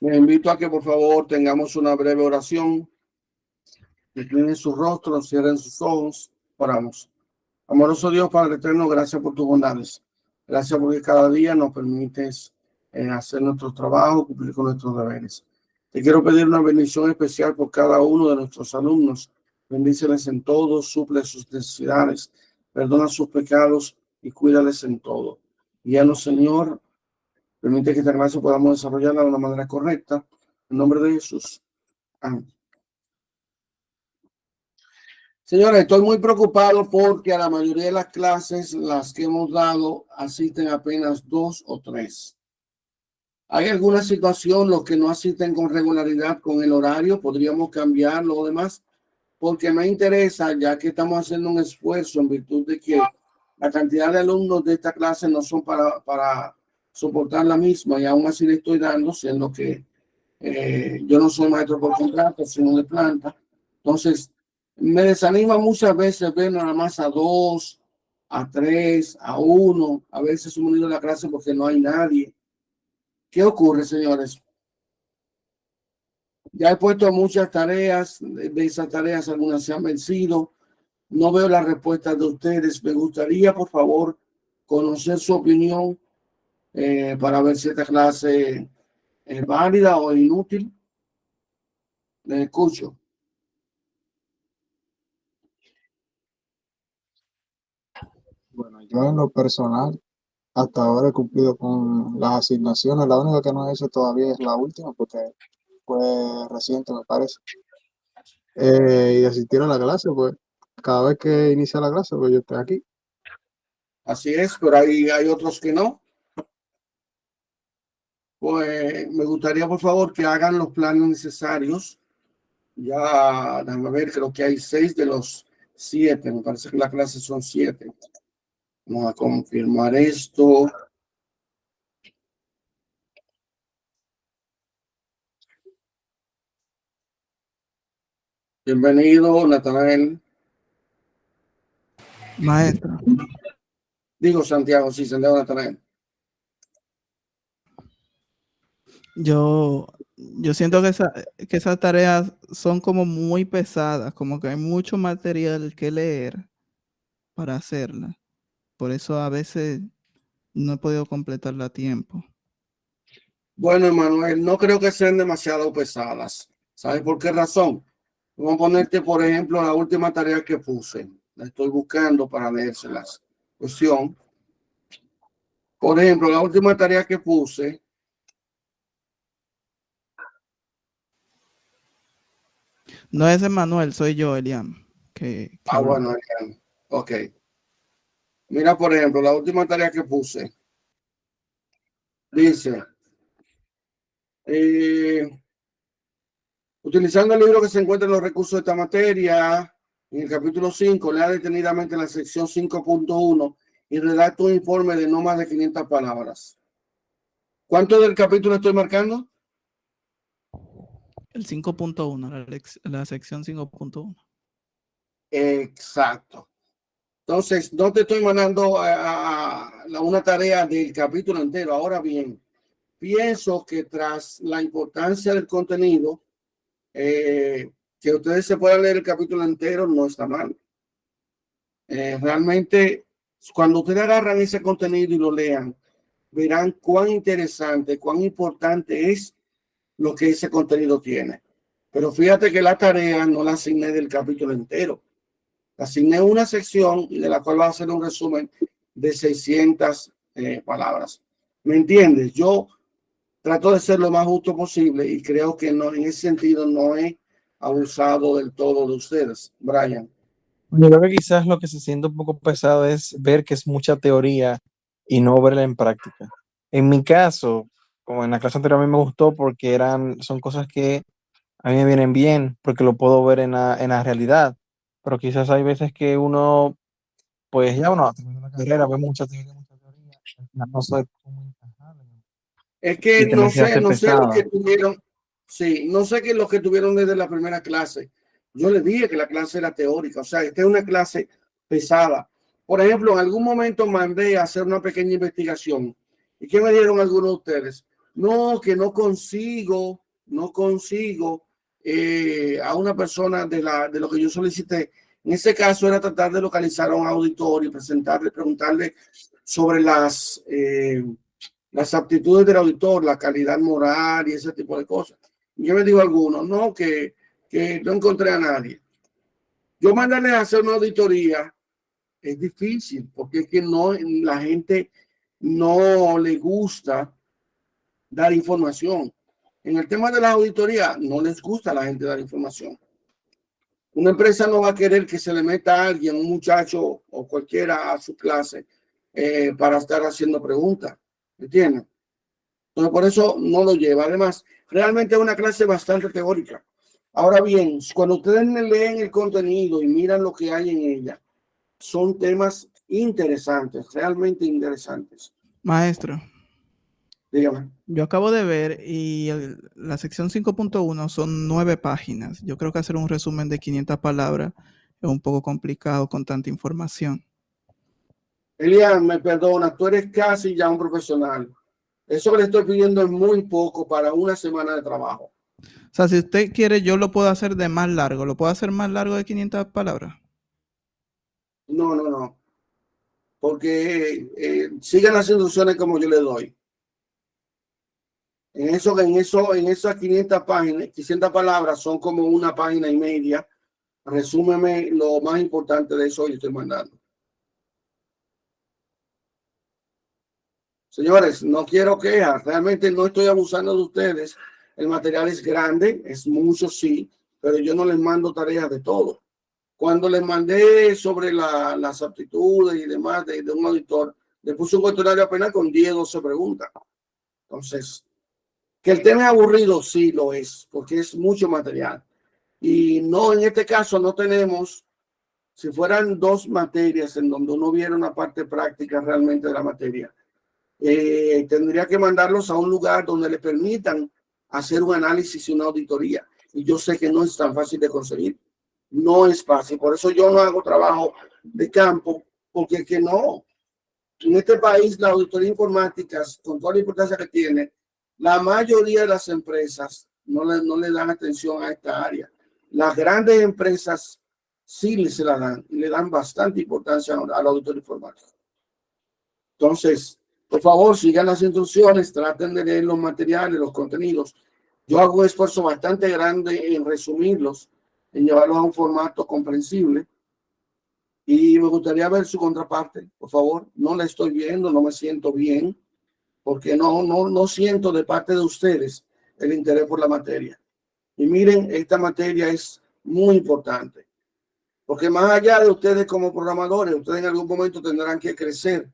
Les invito a que por favor tengamos una breve oración. Inclinen su rostro, cierren sus ojos, oramos. Amoroso Dios, Padre eterno, gracias por tus bondades. Gracias porque cada día nos permites hacer nuestro trabajo, cumplir con nuestros deberes. Te quiero pedir una bendición especial por cada uno de nuestros alumnos. Bendíceles en todo, suple sus necesidades, perdona sus pecados y cuídales en todo. Guíanos, Señor. Permite que esta clase podamos desarrollarla de una manera correcta. En nombre de Jesús. Amén. Señores, estoy muy preocupado porque a la mayoría de las clases, las que hemos dado, asisten apenas 2 o 3. ¿Hay alguna situación, los que no asisten con regularidad con el horario? ¿Podríamos cambiarlo o demás? Porque me interesa, ya que estamos haciendo un esfuerzo en virtud de que la cantidad de alumnos de esta clase no son para soportar la misma, y aún así le estoy dando, siendo que yo no soy maestro por contrato, sino de planta. Entonces, me desanima muchas veces ver nada más a 2, a 3, a 1, a veces unido a la clase porque no hay nadie. ¿Qué ocurre, señores? Ya he puesto muchas tareas, de esas tareas algunas se han vencido. No veo la respuesta de ustedes. Me gustaría, por favor, conocer su opinión para ver si esta clase es válida o inútil. Les escucho. Bueno, yo en lo personal, hasta ahora he cumplido con las asignaciones. La única que no he hecho todavía es la última, porque fue reciente, me parece. Y asistir a la clase, pues cada vez que inicia la clase, pues yo estoy aquí. Así es, pero hay otros que no. Pues me gustaría, por favor, que hagan los planes necesarios. Ya, déjame ver, creo que hay 6 de los 7. Me parece que la clase son 7. Vamos a confirmar esto. Bienvenido, Natanael. Maestro, Digo Santiago, sí, Santiago Natanael. yo siento que esas tareas son como muy pesadas, como que hay mucho material que leer para hacerlas. Por eso a veces no he podido completarla a tiempo. Bueno, Emanuel, no creo que sean demasiado pesadas. ¿Sabes por qué razón? Vamos a ponerte, por ejemplo, la última tarea que puse. La estoy buscando para leérselas. Cuestión. Por ejemplo, la última tarea que puse. No es Emanuel, soy yo, Eliam. Habló. Bueno, ok. Mira, por ejemplo, la última tarea que puse. Dice, utilizando el libro que se encuentra en los recursos de esta materia, en el capítulo 5, lea detenidamente la sección 5.1 y redacta un informe de no más de 500 palabras. ¿Cuánto del capítulo estoy marcando? El 5.1, la sección 5.1. Exacto. Entonces, no te estoy mandando una tarea del capítulo entero. Ahora bien, pienso que tras la importancia del contenido, que ustedes se puedan leer el capítulo entero no está mal. Realmente, cuando ustedes agarran ese contenido y lo lean, verán cuán interesante, cuán importante es lo que ese contenido tiene. Pero fíjate que la tarea no la asigné del capítulo entero. Asigné una sección de la cual va a ser un resumen de 600 palabras. ¿Me entiendes? Yo trato de ser lo más justo posible y creo que no, en ese sentido no he abusado del todo de ustedes. Brian. Yo creo que quizás lo que se siente un poco pesado es ver que es mucha teoría y no verla en práctica. En mi caso, como en la clase anterior, a mí me gustó porque son cosas que a mí me vienen bien, porque lo puedo ver en la realidad. Pero quizás hay veces que uno, pues ya uno termina la carrera, ve mucha teoría, al final no sabe cómo encajarla. Es que Y también se hace no sé lo pesado. que tuvieron. Sí, no sé qué es lo que tuvieron desde la primera clase. Yo les dije que la clase era teórica, o sea, esta es una clase pesada. Por ejemplo, en algún momento mandé a hacer una pequeña investigación. ¿Y qué me dieron algunos de ustedes? no, que no consigo a una persona de lo que yo solicité. En ese caso era tratar de localizar a un auditor y preguntarle sobre las aptitudes del auditor, la calidad moral y ese tipo de cosas. Yo me digo a algunos, no, que no encontré a nadie. Yo mandarle a hacer una auditoría es difícil porque es que no, la gente no le gusta dar información. En el tema de la auditoría no les gusta a la gente dar información. Una empresa no va a querer que se le meta a alguien, un muchacho o cualquiera a su clase para estar haciendo preguntas. ¿Entienden? Entonces, por eso no lo lleva. Además, realmente es una clase bastante teórica. Ahora bien, cuando ustedes leen el contenido y miran lo que hay en ella, son temas interesantes, realmente interesantes. Maestro, Dígame. yo acabo de ver y la sección 5.1 son 9 páginas. Yo creo que hacer un resumen de 500 palabras es un poco complicado con tanta información. Elian, me perdona, tú eres casi ya un profesional. Eso que le estoy pidiendo es muy poco para una semana de trabajo. O sea, si usted quiere, yo lo puedo hacer de más largo. ¿Lo puedo hacer más largo de 500 palabras? No. Porque sigan las instrucciones como yo le doy. En esas 500 páginas, 500 palabras son como una página y media. Resúmeme lo más importante de eso que yo estoy mandando. Señores, no quiero quejas. Realmente no estoy abusando de ustedes. El material es grande, es mucho, sí, pero yo no les mando tareas de todo. Cuando les mandé sobre las aptitudes y demás de un auditor, le puse un cuestionario apenas con 10, 12 preguntas. Entonces, que el tema es aburrido, sí lo es, porque es mucho material. Y no, en este caso no tenemos, si fueran 2 materias en donde uno viera una parte práctica realmente de la materia, tendría que mandarlos a un lugar donde le permitan hacer un análisis y una auditoría. Y yo sé que no es tan fácil de conseguir. No es fácil. Por eso yo no hago trabajo de campo, porque es que no. En este país, la auditoría informática, con toda la importancia que tiene, la mayoría de las empresas no le dan atención a esta área. Las grandes empresas sí se la dan y le dan bastante importancia a la auditoría informática. Entonces, por favor, sigan las instrucciones, traten de leer los materiales, los contenidos. Yo hago un esfuerzo bastante grande en resumirlos, en llevarlos a un formato comprensible. Y me gustaría ver su contraparte, por favor. No la estoy viendo, no me siento bien, porque no siento de parte de ustedes el interés por la materia. Y miren, esta materia es muy importante, porque más allá de ustedes como programadores, ustedes en algún momento tendrán que crecer.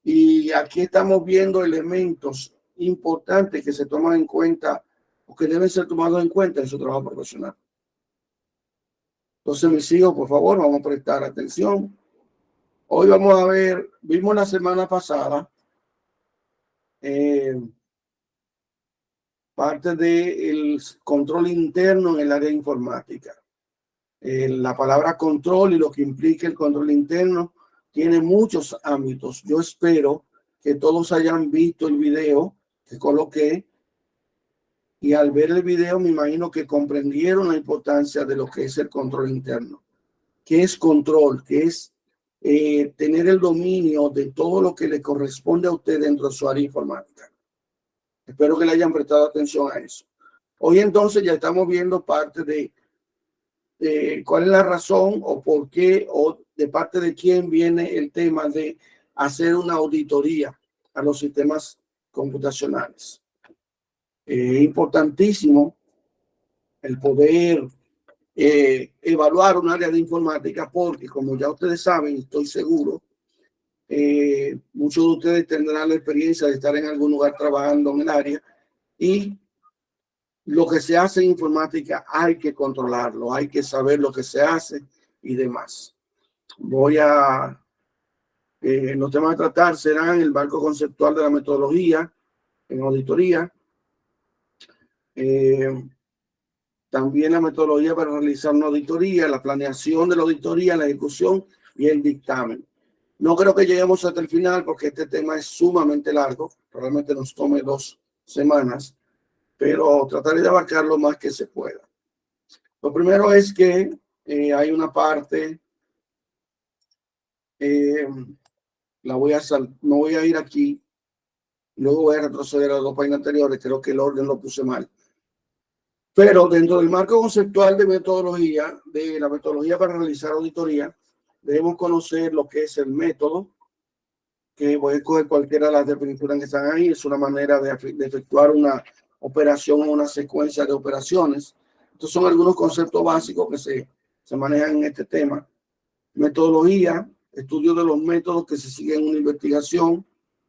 Y aquí estamos viendo elementos importantes que se toman en cuenta o que deben ser tomados en cuenta en su trabajo profesional. Entonces, mis hijos, por favor, vamos a prestar atención. Hoy vamos a ver, vimos la semana pasada parte del control interno en el área informática. La palabra control y lo que implica el control interno tiene muchos ámbitos. Yo espero que todos hayan visto el video que coloqué y al ver el video me imagino que comprendieron la importancia de lo que es el control interno. ¿Qué es control? ¿Qué es tener el dominio de todo lo que le corresponde a usted dentro de su área informática? Espero que le hayan prestado atención a eso. Hoy entonces ya estamos viendo parte de cuál es la razón o por qué o de parte de quién viene el tema de hacer una auditoría a los sistemas computacionales. Importantísimo el poder evaluar un área de informática porque, como ya ustedes saben, estoy seguro, muchos de ustedes tendrán la experiencia de estar en algún lugar trabajando en el área y lo que se hace en informática hay que controlarlo, hay que saber lo que se hace y demás. Los temas a tratar serán el marco conceptual de la metodología en auditoría, también la metodología para realizar una auditoría, la planeación de la auditoría, la ejecución y el dictamen. No creo que lleguemos hasta el final porque este tema es sumamente largo, probablemente nos tome 2 semanas, pero trataré de abarcar lo más que se pueda. Lo primero es que hay una parte, no voy a ir aquí, luego voy a retroceder a las dos páginas anteriores, creo que el orden lo puse mal. Pero dentro del marco conceptual de la metodología para realizar auditoría, debemos conocer lo que es el método, que voy a escoger cualquiera de las definiciones que están ahí. Es una manera de efectuar una operación o una secuencia de operaciones. Estos son algunos conceptos básicos que se manejan en este tema. Metodología, estudio de los métodos que se siguen en una investigación,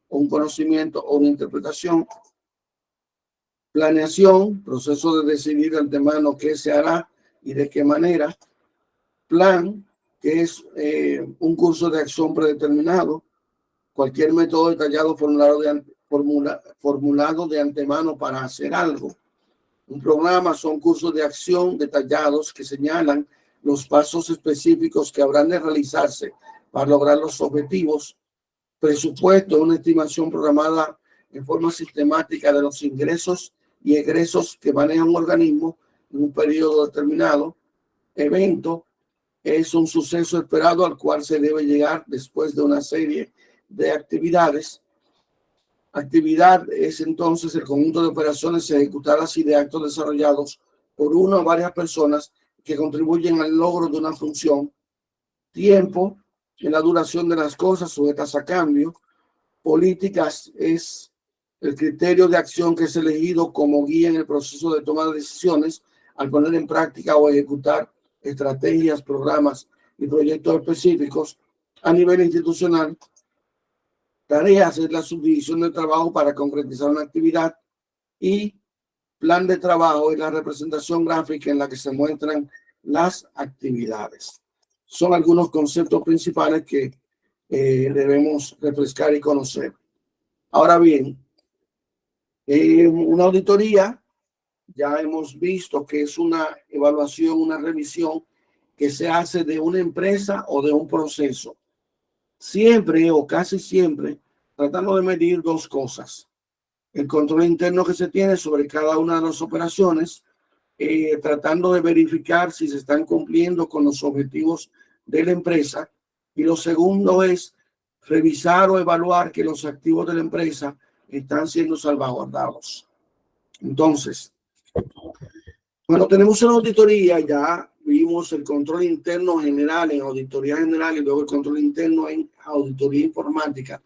o un conocimiento o una interpretación. Planeación, proceso de decidir de antemano qué se hará y de qué manera. Plan, que es un curso de acción predeterminado. Cualquier método detallado formulado de antemano para hacer algo. Un programa son cursos de acción detallados que señalan los pasos específicos que habrán de realizarse para lograr los objetivos. Presupuesto, una estimación programada en forma sistemática de los ingresos y egresos que maneja un organismo en un periodo determinado. Evento es un suceso esperado al cual se debe llegar después de una serie de actividades. Actividad es entonces el conjunto de operaciones ejecutadas y de actos desarrollados por una o varias personas que contribuyen al logro de una función. Tiempo es la duración de las cosas sujetas a cambio. Políticas es el criterio de acción que es elegido como guía en el proceso de toma de decisiones al poner en práctica o ejecutar estrategias, programas y proyectos específicos. A nivel institucional, tareas es la subdivisión del trabajo para concretizar una actividad, y plan de trabajo es la representación gráfica en la que se muestran las actividades. Son algunos conceptos principales que debemos refrescar y conocer. Ahora bien, una auditoría, ya hemos visto que es una evaluación, una revisión que se hace de una empresa o de un proceso. Siempre o casi siempre tratando de medir dos cosas: el control interno que se tiene sobre cada una de las operaciones, tratando de verificar si se están cumpliendo con los objetivos de la empresa, y lo segundo es revisar o evaluar que los activos de la empresa están siendo salvaguardados. Entonces, cuando tenemos una auditoría, ya vimos el control interno general en auditoría general y luego el control interno en auditoría informática.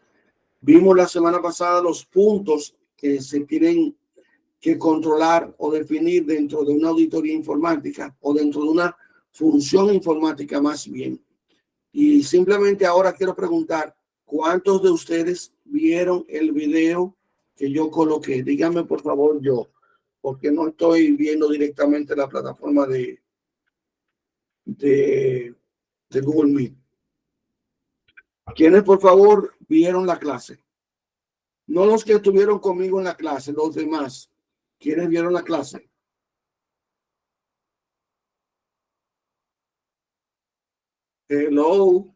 Vimos la semana pasada los puntos que se tienen que controlar o definir dentro de una auditoría informática o dentro de una función informática más bien. Y simplemente ahora quiero preguntar, ¿cuántos de ustedes vieron el video que yo coloqué? Díganme por favor porque no estoy viendo directamente la plataforma de Google Meet. ¿Quiénes por favor vieron la clase? No los que estuvieron conmigo en la clase, los demás. ¿Quiénes vieron la clase? Hello.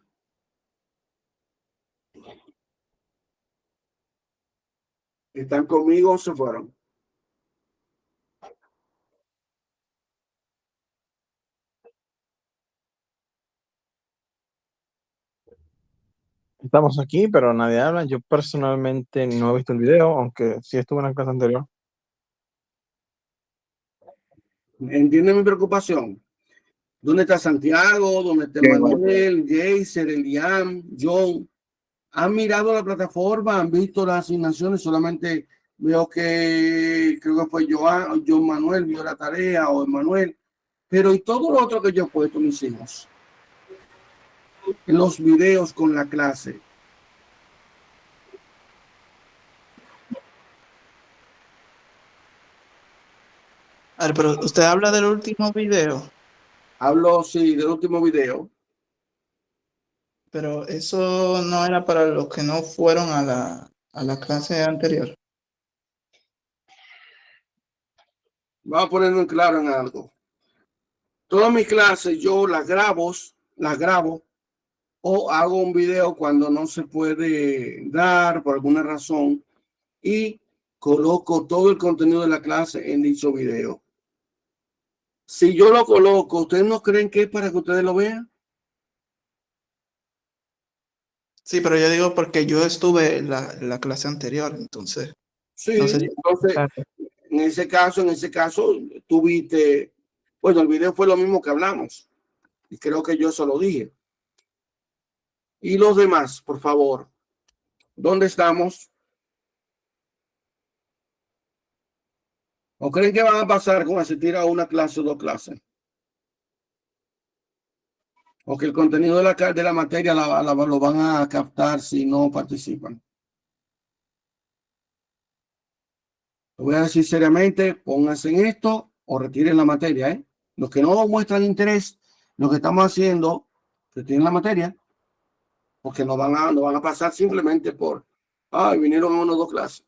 ¿Están conmigo o se fueron? Estamos aquí, pero nadie habla. Yo personalmente no he visto el video, aunque sí estuve en la clase anterior. ¿Entienden mi preocupación? ¿Dónde está Santiago? ¿Dónde está Manuel, Jaser, Eliam, John? ¿Han mirado la plataforma? ¿Han visto las asignaciones? Solamente veo que creo que fue John Manuel vio la tarea, o Manuel. Pero ¿y todo lo otro que yo he puesto, mis hijos? En los videos con la clase. A ver, pero usted habla del último video, Hablo, sí, del último video. pero eso no era para los que no fueron a la clase anterior. Vamos a ponerlo en claro en algo. Todas mis clases yo las grabo o hago un video cuando no se puede dar por alguna razón, y coloco todo el contenido de la clase en dicho video. Si yo lo coloco, ¿ustedes no creen que es para que ustedes lo vean? Sí, pero yo digo porque yo estuve en la clase anterior, entonces. Sí, No sé si- entonces, en ese caso, tuviste, bueno, el video fue lo mismo que hablamos. Y creo que yo se lo dije. Y los demás, por favor, ¿dónde estamos? ¿O creen que van a pasar con asistir a una clase o dos clases? ¿O que el contenido de la materia lo van a captar si no participan? Lo voy a decir seriamente, pónganse en esto o retiren la materia, ¿eh? Los que no muestran interés, lo que estamos haciendo, retiren la materia, porque no van a pasar simplemente por, vinieron a una o dos clases.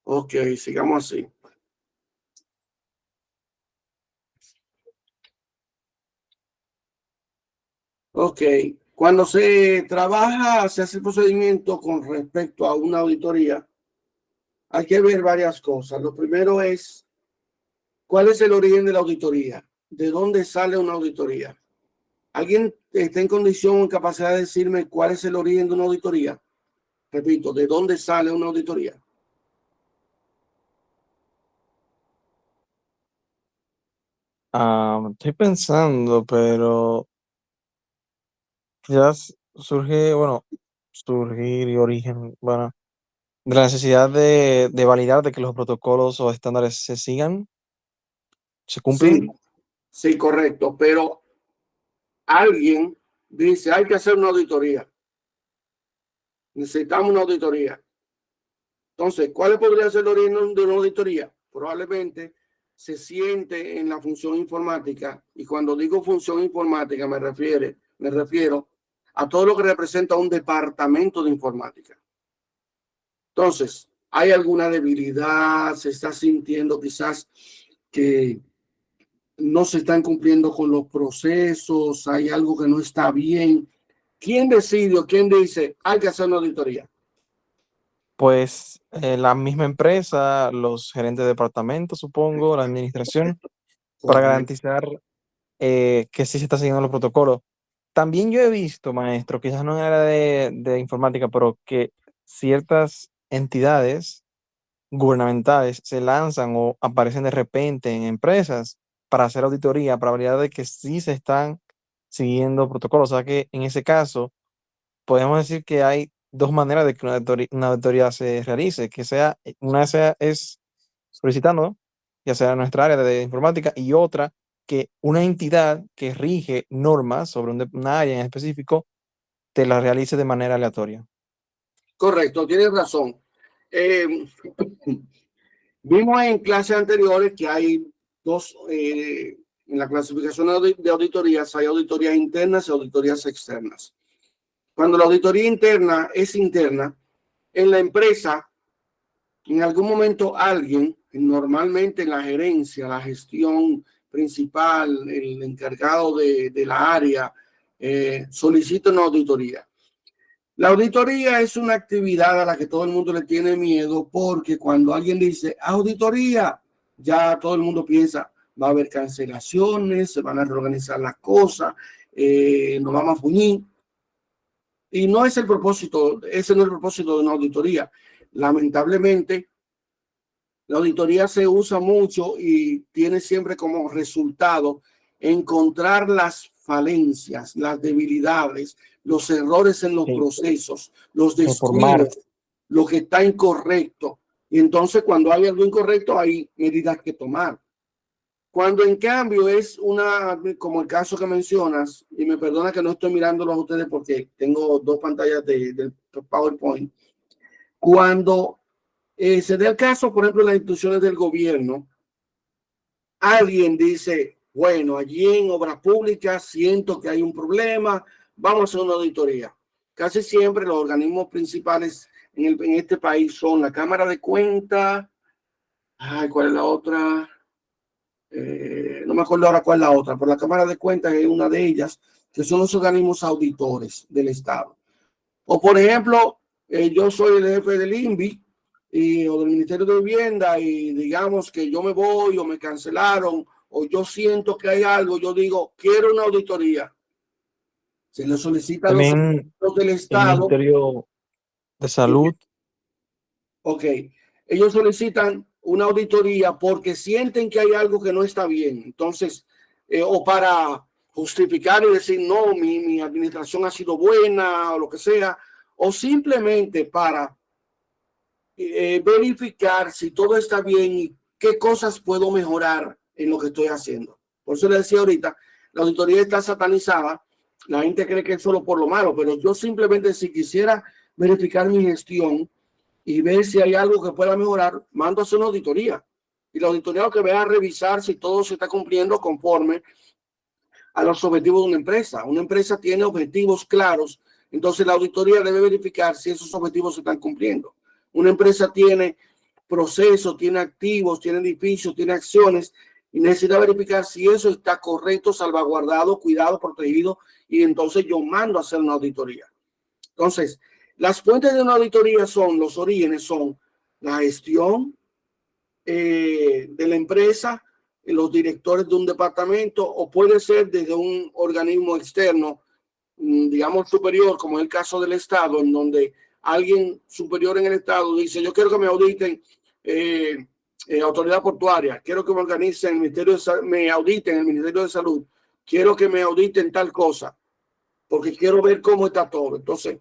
Ok, sigamos así. Ok, cuando se trabaja, se hace el procedimiento con respecto a una auditoría, hay que ver varias cosas. Lo primero es, ¿cuál es el origen de la auditoría? ¿De dónde sale una auditoría? ¿Alguien está en condición o en capacidad de decirme cuál es el origen de una auditoría? Repito, ¿de dónde sale una auditoría? Estoy pensando, pero quizás surge, bueno, surgir y origen, bueno, de la necesidad de validar de que los protocolos o estándares se sigan, se Sí, cumplan. sí, correcto, pero alguien dice, hay que hacer una auditoría. Necesitamos una auditoría. Entonces, ¿cuál podría ser el origen de una auditoría? Probablemente se siente en la función informática, y cuando digo función informática me refiero a todo lo que representa un departamento de informática. Entonces, ¿hay alguna debilidad? ¿Se está sintiendo quizás que no se están cumpliendo con los procesos? ¿Hay algo que no está bien? ¿Quién decide o quién dice hay que hacer una auditoría? Pues la misma empresa, los gerentes de departamento, supongo, la administración, para Correcto. garantizar que sí se está siguiendo los protocolos. También yo he visto, maestro, quizás no en el área de informática, pero que ciertas entidades gubernamentales se lanzan o aparecen de repente en empresas para hacer auditoría, para validar de que sí se están siguiendo protocolos. O sea que en ese caso, podemos decir que hay dos maneras de que una auditoría se realice, que sea, es solicitando, ya sea en nuestra área de informática, y otra, que una entidad que rige normas sobre una área en específico te la realice de manera aleatoria. Correcto, tienes razón. Vimos en clases anteriores que hay dos, en la clasificación de auditorías, hay auditorías internas y auditorías externas. Cuando la auditoría interna es interna, en la empresa, en algún momento alguien, normalmente en la gerencia, la gestión principal, el encargado de la área, solicita una auditoría. La auditoría es una actividad a la que todo el mundo le tiene miedo, porque cuando alguien dice auditoría, ya todo el mundo piensa, va a haber cancelaciones, se van a reorganizar las cosas, nos vamos a fuñir. Y no es el propósito, ese no es el propósito de una auditoría. Lamentablemente, la auditoría se usa mucho y tiene siempre como resultado encontrar las falencias, las debilidades, los errores en los Sí, procesos, los reformar. descuidos, lo que está incorrecto. Y entonces cuando hay algo incorrecto, hay medidas que tomar. Cuando en cambio es como el caso que mencionas, y me perdona que no estoy mirándolos a ustedes porque tengo dos pantallas del PowerPoint. Cuando se dé el caso, por ejemplo, en las instituciones del gobierno, alguien dice, bueno, allí en obras públicas siento que hay un problema, vamos a hacer una auditoría. Casi siempre los organismos principales en este país son la Cámara de Cuentas, ¿cuál es la otra? No me acuerdo ahora cuál es la otra, pero la Cámara de Cuentas es una de ellas, que son los organismos auditores del Estado. O por ejemplo, yo soy el jefe del INVI o del Ministerio de Vivienda y digamos que yo me voy o me cancelaron o yo siento que hay algo, yo digo, quiero una auditoría. Se le solicita a los También del el Estado. Ministerio de Salud. Ok, ellos solicitan una auditoría porque sienten que hay algo que no está bien. Entonces, o para justificar y decir, no, mi administración ha sido buena o lo que sea, o simplemente para verificar si todo está bien y qué cosas puedo mejorar en lo que estoy haciendo. Por eso le decía ahorita, la auditoría está satanizada, la gente cree que es solo por lo malo, pero yo simplemente si quisiera verificar mi gestión y ver si hay algo que pueda mejorar, mando a hacer una auditoría. Y la auditoría lo que va a revisar si todo se está cumpliendo conforme a los objetivos de una empresa. Una empresa tiene objetivos claros, entonces la auditoría debe verificar si esos objetivos se están cumpliendo. Una empresa tiene procesos, tiene activos, tiene edificios, tiene acciones y necesita verificar si eso está correcto, salvaguardado, cuidado, protegido, y entonces yo mando a hacer una auditoría. Entonces, las fuentes de una auditoría son, los orígenes son la gestión de la empresa, los directores de un departamento, o puede ser desde un organismo externo, digamos superior, como es el caso del Estado, en donde alguien superior en el Estado dice, yo quiero que me auditen autoridad portuaria, quiero que me organicen el Ministerio de Salud, me auditen el Ministerio de Salud, quiero que me auditen tal cosa, porque quiero ver cómo está todo. Entonces,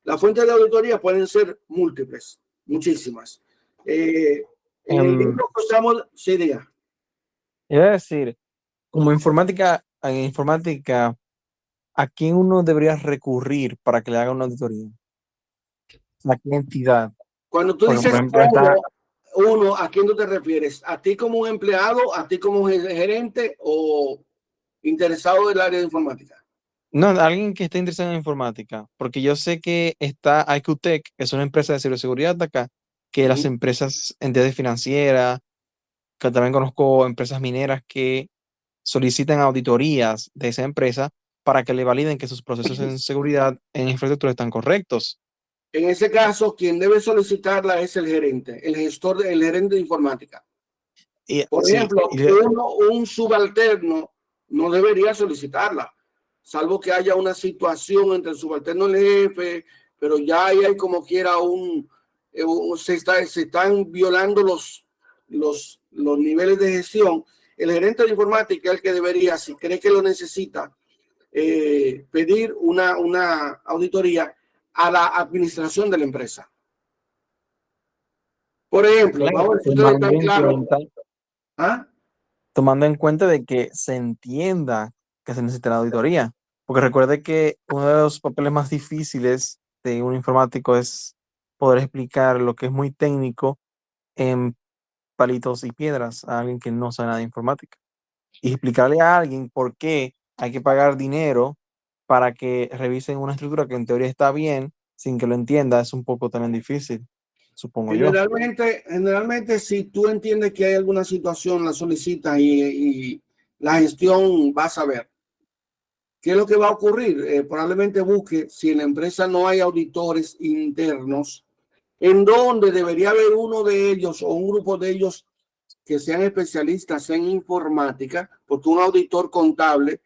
las fuentes de auditoría pueden ser múltiples, muchísimas. En el libro que usamos, sí, diga. Iba a decir, como informática, en informática, ¿a quién uno debería recurrir para que le haga una auditoría? ¿A qué entidad? Cuando tú Porque, por dices ejemplo, está, uno, ¿a quién tú te refieres? ¿A ti como un empleado, a ti como gerente o interesado del área de informática? no, alguien que esté interesado en informática, porque yo sé que está IQTech, que es una empresa de ciberseguridad de acá, que las empresas, entidades financieras, que también conozco empresas mineras que solicitan auditorías de esa empresa para que le validen que sus procesos en seguridad en infraestructura están correctos. En ese caso, quien debe solicitarla es el gerente, el gestor, el gerente de informática. Y, Por sí, ejemplo, un subalterno no debería solicitarla, salvo que haya una situación entre el subalterno y el jefe, pero ya ahí hay como quiera se están violando los niveles de gestión. El gerente de informática es el que debería, si cree que lo necesita, pedir una auditoría a la administración de la empresa. Por ejemplo, claro, vamos a ver si ustedes están claros. ¿Ah? Tomando en cuenta de que se entienda que se necesita la auditoría. Porque recuerde que uno de los papeles más difíciles de un informático es poder explicar lo que es muy técnico en palitos y piedras a alguien que no sabe nada de informática. Y explicarle a alguien por qué hay que pagar dinero para que revisen una estructura que en teoría está bien, sin que lo entienda, es un poco también difícil, supongo yo. Generalmente, si tú entiendes que hay alguna situación, la solicitas y la gestión va a saber. ¿Qué es lo que va a ocurrir? Probablemente busque, si en la empresa no hay auditores internos, en donde debería haber uno de ellos o un grupo de ellos que sean especialistas en informática, porque un auditor contable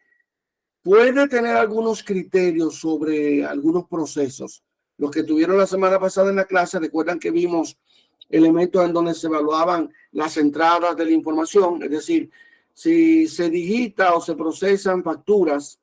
puede tener algunos criterios sobre algunos procesos. Los que tuvieron la semana pasada en la clase, recuerdan que vimos elementos en donde se evaluaban las entradas de la información, es decir, si se digita o se procesan facturas,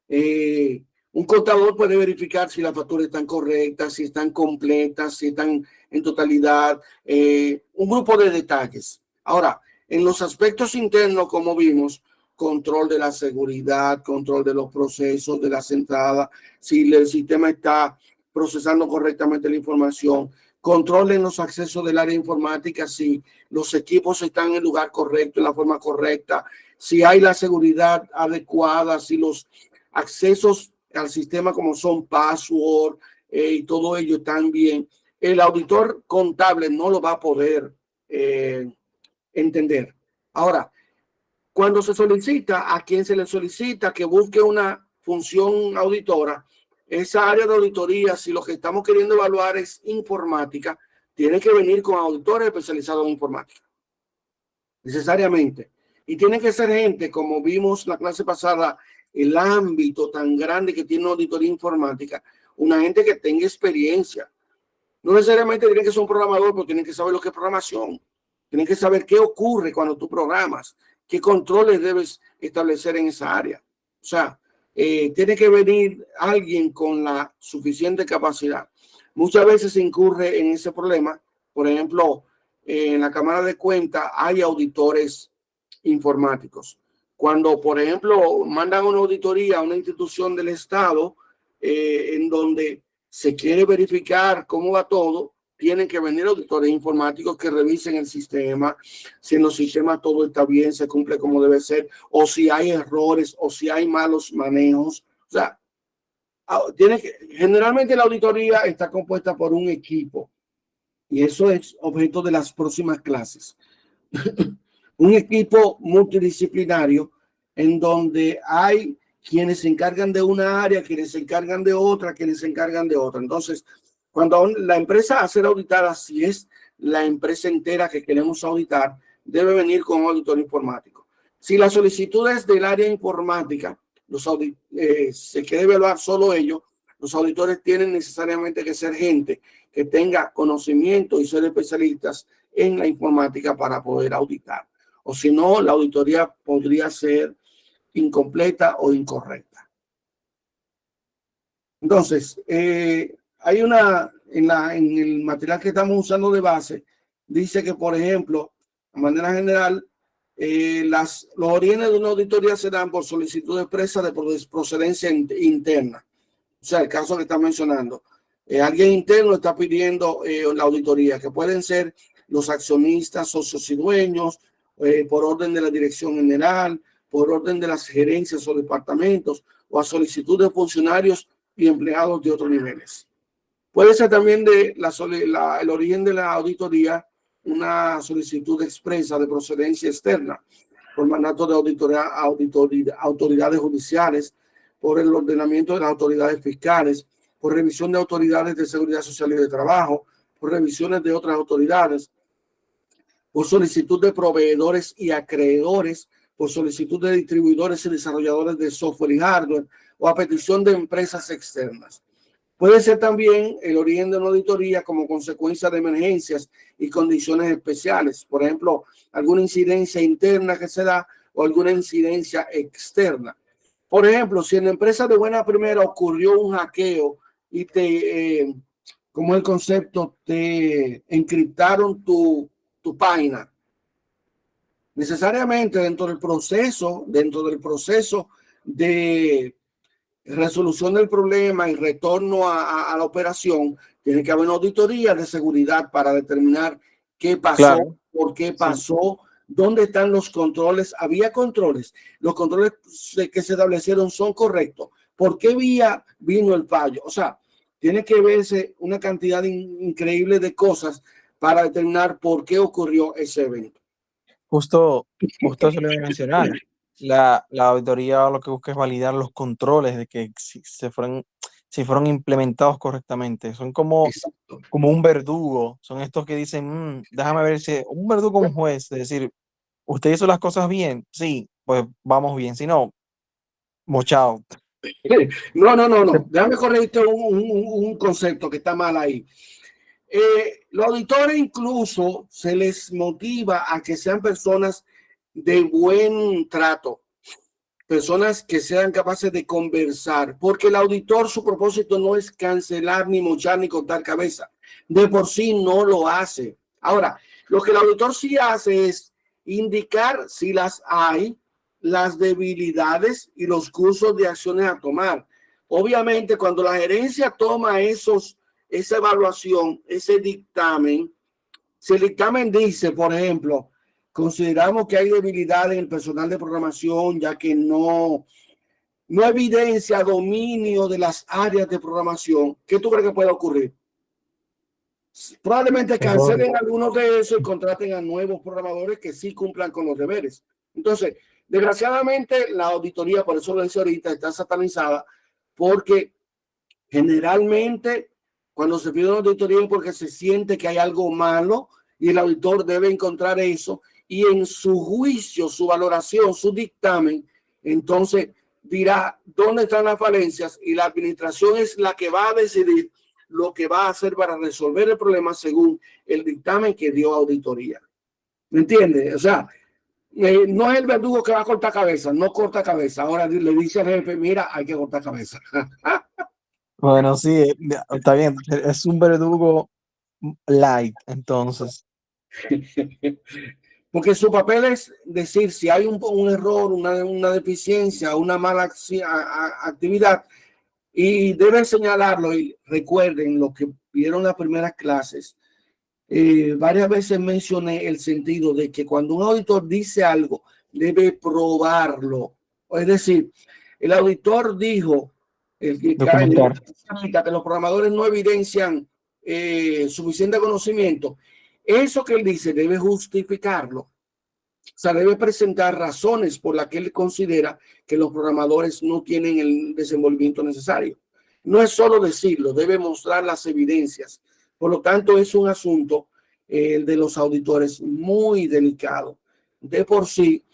un contador puede verificar si las facturas están correctas, si están completas, si están en totalidad, un grupo de detalles. Ahora, en los aspectos internos, como vimos, control de la seguridad, control de los procesos, de las entradas, si el sistema está procesando correctamente la información, control en los accesos del área informática, si los equipos están en el lugar correcto, en la forma correcta, si hay la seguridad adecuada, si los accesos al sistema como son password y todo ello están bien. El auditor contable no lo va a poder entender. Ahora, cuando se solicita, a quien se le solicita que busque una función auditora, esa área de auditoría, si lo que estamos queriendo evaluar es informática, tiene que venir con auditores especializados en informática, necesariamente. Y tiene que ser gente, como vimos la clase pasada, el ámbito tan grande que tiene una auditoría informática, una gente que tenga experiencia. No necesariamente tiene que ser un programador, pero tienen que saber lo que es programación. Tienen que saber qué ocurre cuando tú programas, qué controles debes establecer en esa área. O sea, tiene que venir alguien con la suficiente capacidad. Muchas veces se incurre en ese problema. Por ejemplo, en la Cámara de Cuentas hay auditores informáticos. Cuando, por ejemplo, mandan una auditoría a una institución del Estado en donde se quiere verificar cómo va todo, tienen que venir auditores informáticos que revisen el sistema, si en los sistemas todo está bien, se cumple como debe ser, o si hay errores, o si hay malos manejos. O sea, generalmente la auditoría está compuesta por un equipo, y eso es objeto de las próximas clases. Un equipo multidisciplinario en donde hay quienes se encargan de una área, quienes se encargan de otra, quienes se encargan de otra. Entonces, cuando la empresa va a ser auditada, si es la empresa entera que queremos auditar, debe venir con un auditor informático. Si la solicitud es del área informática, se quiere evaluar solo ellos, los auditores tienen necesariamente que ser gente que tenga conocimiento y ser especialistas en la informática para poder auditar. O si no, la auditoría podría ser incompleta o incorrecta. Entonces, hay en el material que estamos usando de base, dice que, por ejemplo, de manera general, los orígenes de una auditoría se dan por solicitud expresa de procedencia interna. O sea, el caso que está mencionando. Alguien interno está pidiendo la auditoría, que pueden ser los accionistas, socios y dueños, por orden de la dirección general, por orden de las gerencias o departamentos, o a solicitud de funcionarios y empleados de otros niveles. Puede ser también el origen de la auditoría una solicitud expresa de procedencia externa, por mandato de autoridades judiciales, por el ordenamiento de las autoridades fiscales, por revisión de autoridades de seguridad social y de trabajo, por revisiones de otras autoridades, por solicitud de proveedores y acreedores, por solicitud de distribuidores y desarrolladores de software y hardware, o a petición de empresas externas. Puede ser también el origen de una auditoría como consecuencia de emergencias y condiciones especiales. Por ejemplo, alguna incidencia interna que se da o alguna incidencia externa. Por ejemplo, si en la empresa de buena primera ocurrió un hackeo y como el concepto, te encriptaron tu página, necesariamente dentro del proceso de resolución del problema y retorno a la operación, tiene que haber una auditoría de seguridad para determinar qué pasó, claro, por qué pasó, sí, dónde están los controles. Había controles, los controles que se establecieron son correctos. ¿Por qué vía vino el fallo? O sea, tiene que verse una cantidad increíble de cosas para determinar por qué ocurrió ese evento. Justo eso le voy a mencionar. La auditoría lo que busca es validar los controles de que si fueron implementados correctamente. Son como un verdugo. Son estos que dicen, déjame ver si un verdugo, un juez, es decir, ¿usted hizo las cosas bien? Sí, pues vamos bien. Si no, mochao. No. Déjame corregirte un concepto que está mal ahí. Los auditores incluso se les motiva a que sean personas de buen trato, personas que sean capaces de conversar, porque el auditor, su propósito no es cancelar, ni mochar, ni cortar cabeza. De por sí no lo hace. Ahora, lo que el auditor sí hace es indicar si las hay, las debilidades y los cursos de acciones a tomar. Obviamente, cuando la gerencia toma esa evaluación, ese dictamen, si el dictamen dice, por ejemplo, consideramos que hay debilidad en el personal de programación, ya que no evidencia dominio de las áreas de programación, ¿qué tú crees que puede ocurrir? Probablemente cancelen algunos de esos y contraten a nuevos programadores que sí cumplan con los deberes. Entonces, desgraciadamente, la auditoría, por eso lo decía ahorita, está satanizada, porque generalmente Cuando se pide una auditoría es porque se siente que hay algo malo y el auditor debe encontrar eso y en su juicio, su valoración, su dictamen, entonces dirá dónde están las falencias y la administración es la que va a decidir lo que va a hacer para resolver el problema según el dictamen que dio auditoría. ¿Me entiende? O sea, no es el verdugo que va a cortar cabeza, no corta cabeza. Ahora le dice al jefe, mira, hay que cortar cabeza. Bueno, sí, está bien, es un verdugo light, entonces. Porque su papel es decir si hay un error, una deficiencia, una mala actividad y debe señalarlo. Y recuerden lo que vieron las primeras clases. Varias veces mencioné el sentido de que cuando un auditor dice algo, debe probarlo. Es decir, el auditor dijo Documentar. que los programadores no evidencian suficiente conocimiento. Eso que él dice debe justificarlo. O sea, debe presentar razones por las que él considera que los programadores no tienen el desenvolvimiento necesario. No es solo decirlo, debe mostrar las evidencias. Por lo tanto, es un asunto de los auditores muy delicado. De por sí,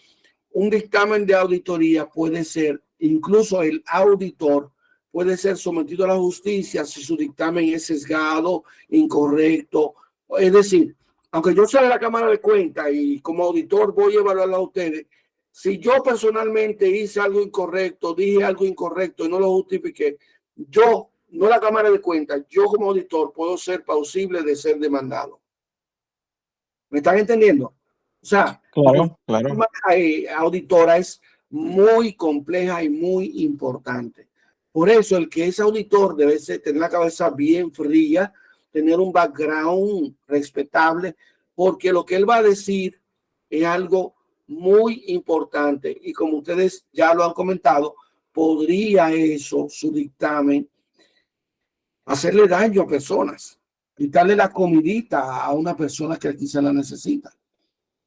un dictamen de auditoría puede ser, incluso el auditor puede ser sometido a la justicia si su dictamen es sesgado, incorrecto. Es decir, aunque yo sea de la Cámara de Cuentas y como auditor voy a evaluarlo a ustedes, si yo personalmente hice algo incorrecto, dije algo incorrecto y no lo justifiqué, yo, no la Cámara de Cuentas, yo como auditor puedo ser plausible de ser demandado. ¿Me están entendiendo? O sea, Claro. la auditora es muy compleja y muy importante. Por eso el que es auditor debe tener la cabeza bien fría, tener un background respetable, porque lo que él va a decir es algo muy importante. Y como ustedes ya lo han comentado, podría eso, su dictamen, hacerle daño a personas, quitarle la comidita a una persona que quizá la necesita.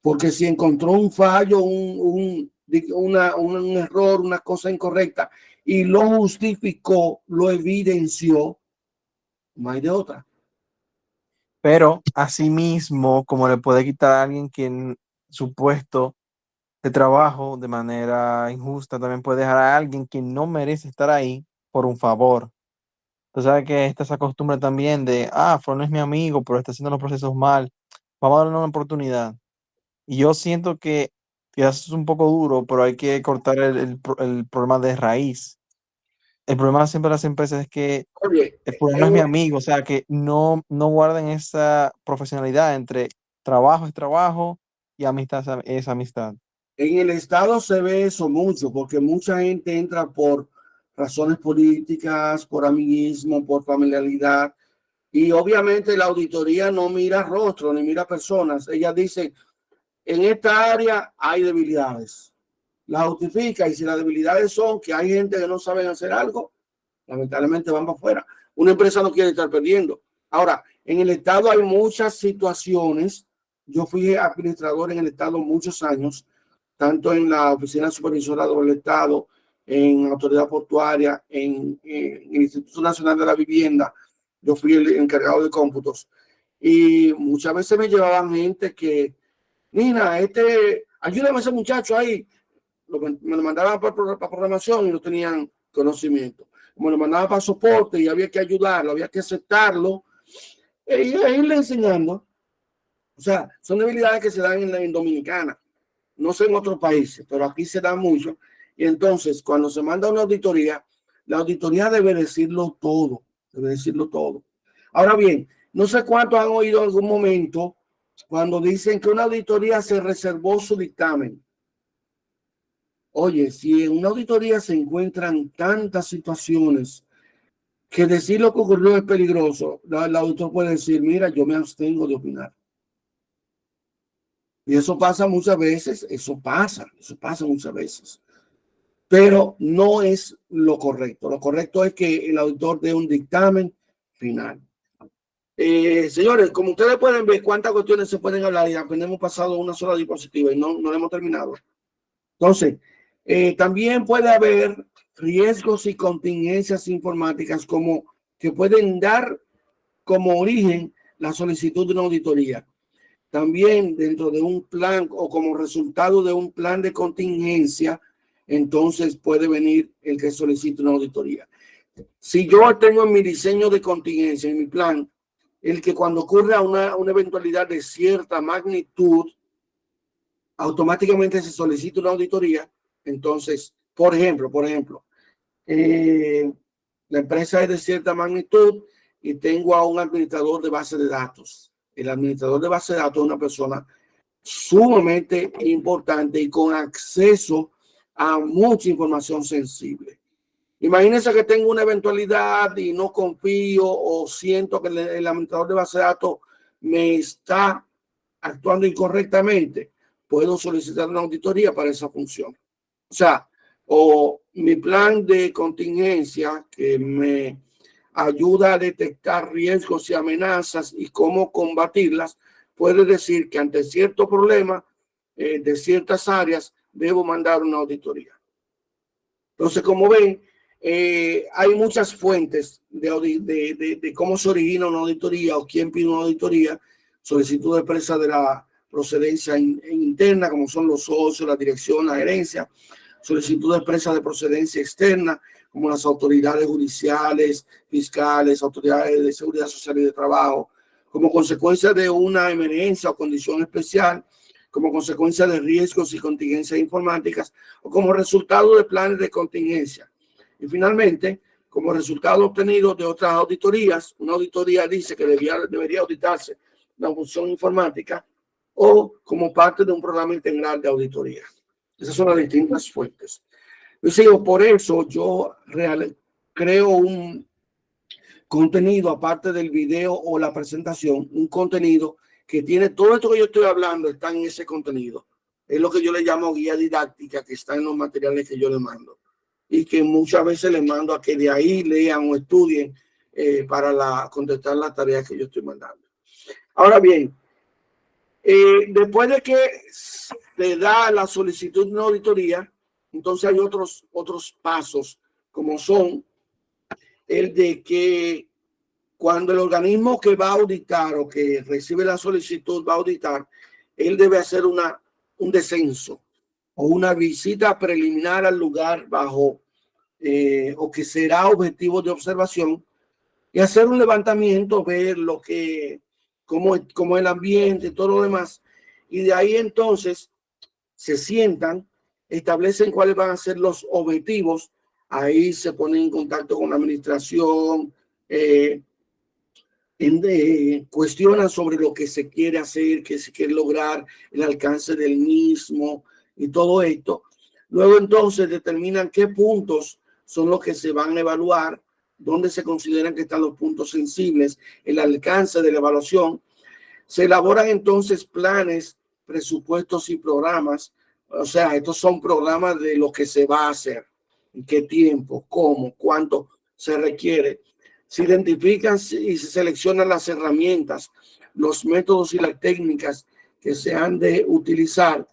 Porque si encontró un fallo, un error, una cosa incorrecta y lo justificó, lo evidenció, no hay de otra. Pero asimismo, como le puede quitar a alguien que su puesto de trabajo de manera injusta, también puede dejar a alguien que no merece estar ahí por un favor. Tú sabes que está esa costumbre también de, Fran no es mi amigo, pero está haciendo los procesos mal. Vamos a darle una oportunidad. Y yo siento que quizás es un poco duro, pero hay que cortar el problema de raíz. El problema siempre de las empresas es que Oye, el problema es mi amigo, o sea, que no guarden esa profesionalidad entre trabajo es trabajo y amistad es amistad. en el Estado se ve eso mucho, porque mucha gente entra por razones políticas, por amiguismo, por familiaridad. Y obviamente la auditoría no mira rostro ni mira personas. Ella dice, en esta área hay debilidades. La justifica y si las debilidades son que hay gente que no sabe hacer algo, lamentablemente van para afuera. Una empresa no quiere estar perdiendo. Ahora, en el Estado hay muchas situaciones. Yo fui administrador en el Estado muchos años, tanto en la Oficina Supervisora del Estado, en Autoridad Portuaria, en el Instituto Nacional de la Vivienda. Yo fui el encargado de cómputos. Y muchas veces me llevaban gente que, Nina, ayúdame a ese muchacho ahí. Me lo mandaban para programación y no tenían conocimiento. Me lo mandaban para soporte y había que ayudarlo, había que aceptarlo y irle enseñando. O sea, son debilidades que se dan en Dominicana, no sé en otros países, pero aquí se da mucho. Y entonces, cuando se manda una auditoría, la auditoría debe decirlo todo, debe decirlo todo. Ahora bien, no sé cuántos han oído en algún momento cuando dicen que una auditoría se reservó su dictamen. Oye, si en una auditoría se encuentran tantas situaciones que decir lo que ocurrió es peligroso, el auditor puede decir, mira, yo me abstengo de opinar. Y eso pasa muchas veces, eso pasa muchas veces. Pero no es lo correcto. Lo correcto es que el auditor dé un dictamen final. Señores, como ustedes pueden ver cuántas cuestiones se pueden hablar y apenas hemos pasado una sola diapositiva y no hemos terminado. Entonces, también puede haber riesgos y contingencias informáticas como que pueden dar como origen la solicitud de una auditoría. También dentro de un plan o como resultado de un plan de contingencia, entonces puede venir el que solicite una auditoría. Si yo tengo en mi diseño de contingencia, en mi plan, el que cuando ocurra una eventualidad de cierta magnitud, automáticamente se solicita una auditoría. Entonces, por ejemplo, la empresa es de cierta magnitud y tengo a un administrador de base de datos. El administrador de base de datos es una persona sumamente importante y con acceso a mucha información sensible. Imagínense que tengo una eventualidad y no confío o siento que el administrador de base de datos me está actuando incorrectamente. Puedo solicitar una auditoría para esa función. O sea, o mi plan de contingencia que me ayuda a detectar riesgos y amenazas y cómo combatirlas, puede decir que ante cierto problema de ciertas áreas debo mandar una auditoría. Entonces, como ven, hay muchas fuentes de cómo se origina una auditoría o quién pide una auditoría, solicitud de expresa de la procedencia interna, como son los socios, la dirección, la gerencia, solicitud de expresa de procedencia externa, como las autoridades judiciales, fiscales, autoridades de seguridad social y de trabajo, como consecuencia de una emergencia o condición especial, como consecuencia de riesgos y contingencias informáticas o como resultado de planes de contingencia. Y finalmente, como resultado obtenido de otras auditorías, una auditoría dice que debería auditarse una función informática o como parte de un programa integral de auditoría. Esas son las distintas fuentes. Yo sigo, por eso yo creo un contenido, aparte del video o la presentación, un contenido que tiene todo esto que yo estoy hablando, está en ese contenido. Es lo que yo le llamo guía didáctica, que está en los materiales que yo le mando. Y que muchas veces les mando a que de ahí lean o estudien para contestar las tareas que yo estoy mandando. Ahora bien, después de que se da la solicitud de una auditoría, entonces hay otros pasos, como son el de que cuando el organismo que va a auditar o que recibe la solicitud va a auditar, él debe hacer un descenso o una visita preliminar al lugar bajo o que será objetivo de observación y hacer un levantamiento, ver cómo el ambiente y todo lo demás. Y de ahí entonces se sientan, establecen cuáles van a ser los objetivos. Ahí se ponen en contacto con la administración, cuestionan sobre lo que se quiere hacer, qué se quiere lograr, el alcance del mismo y todo esto. Luego entonces determinan qué puntos son los que se van a evaluar, dónde se consideran que están los puntos sensibles, el alcance de la evaluación. Se elaboran entonces planes, presupuestos y programas. O sea, estos son programas de lo que se va a hacer, en qué tiempo, cómo, cuánto se requiere. Se identifican y se seleccionan las herramientas, los métodos y las técnicas que se han de utilizar.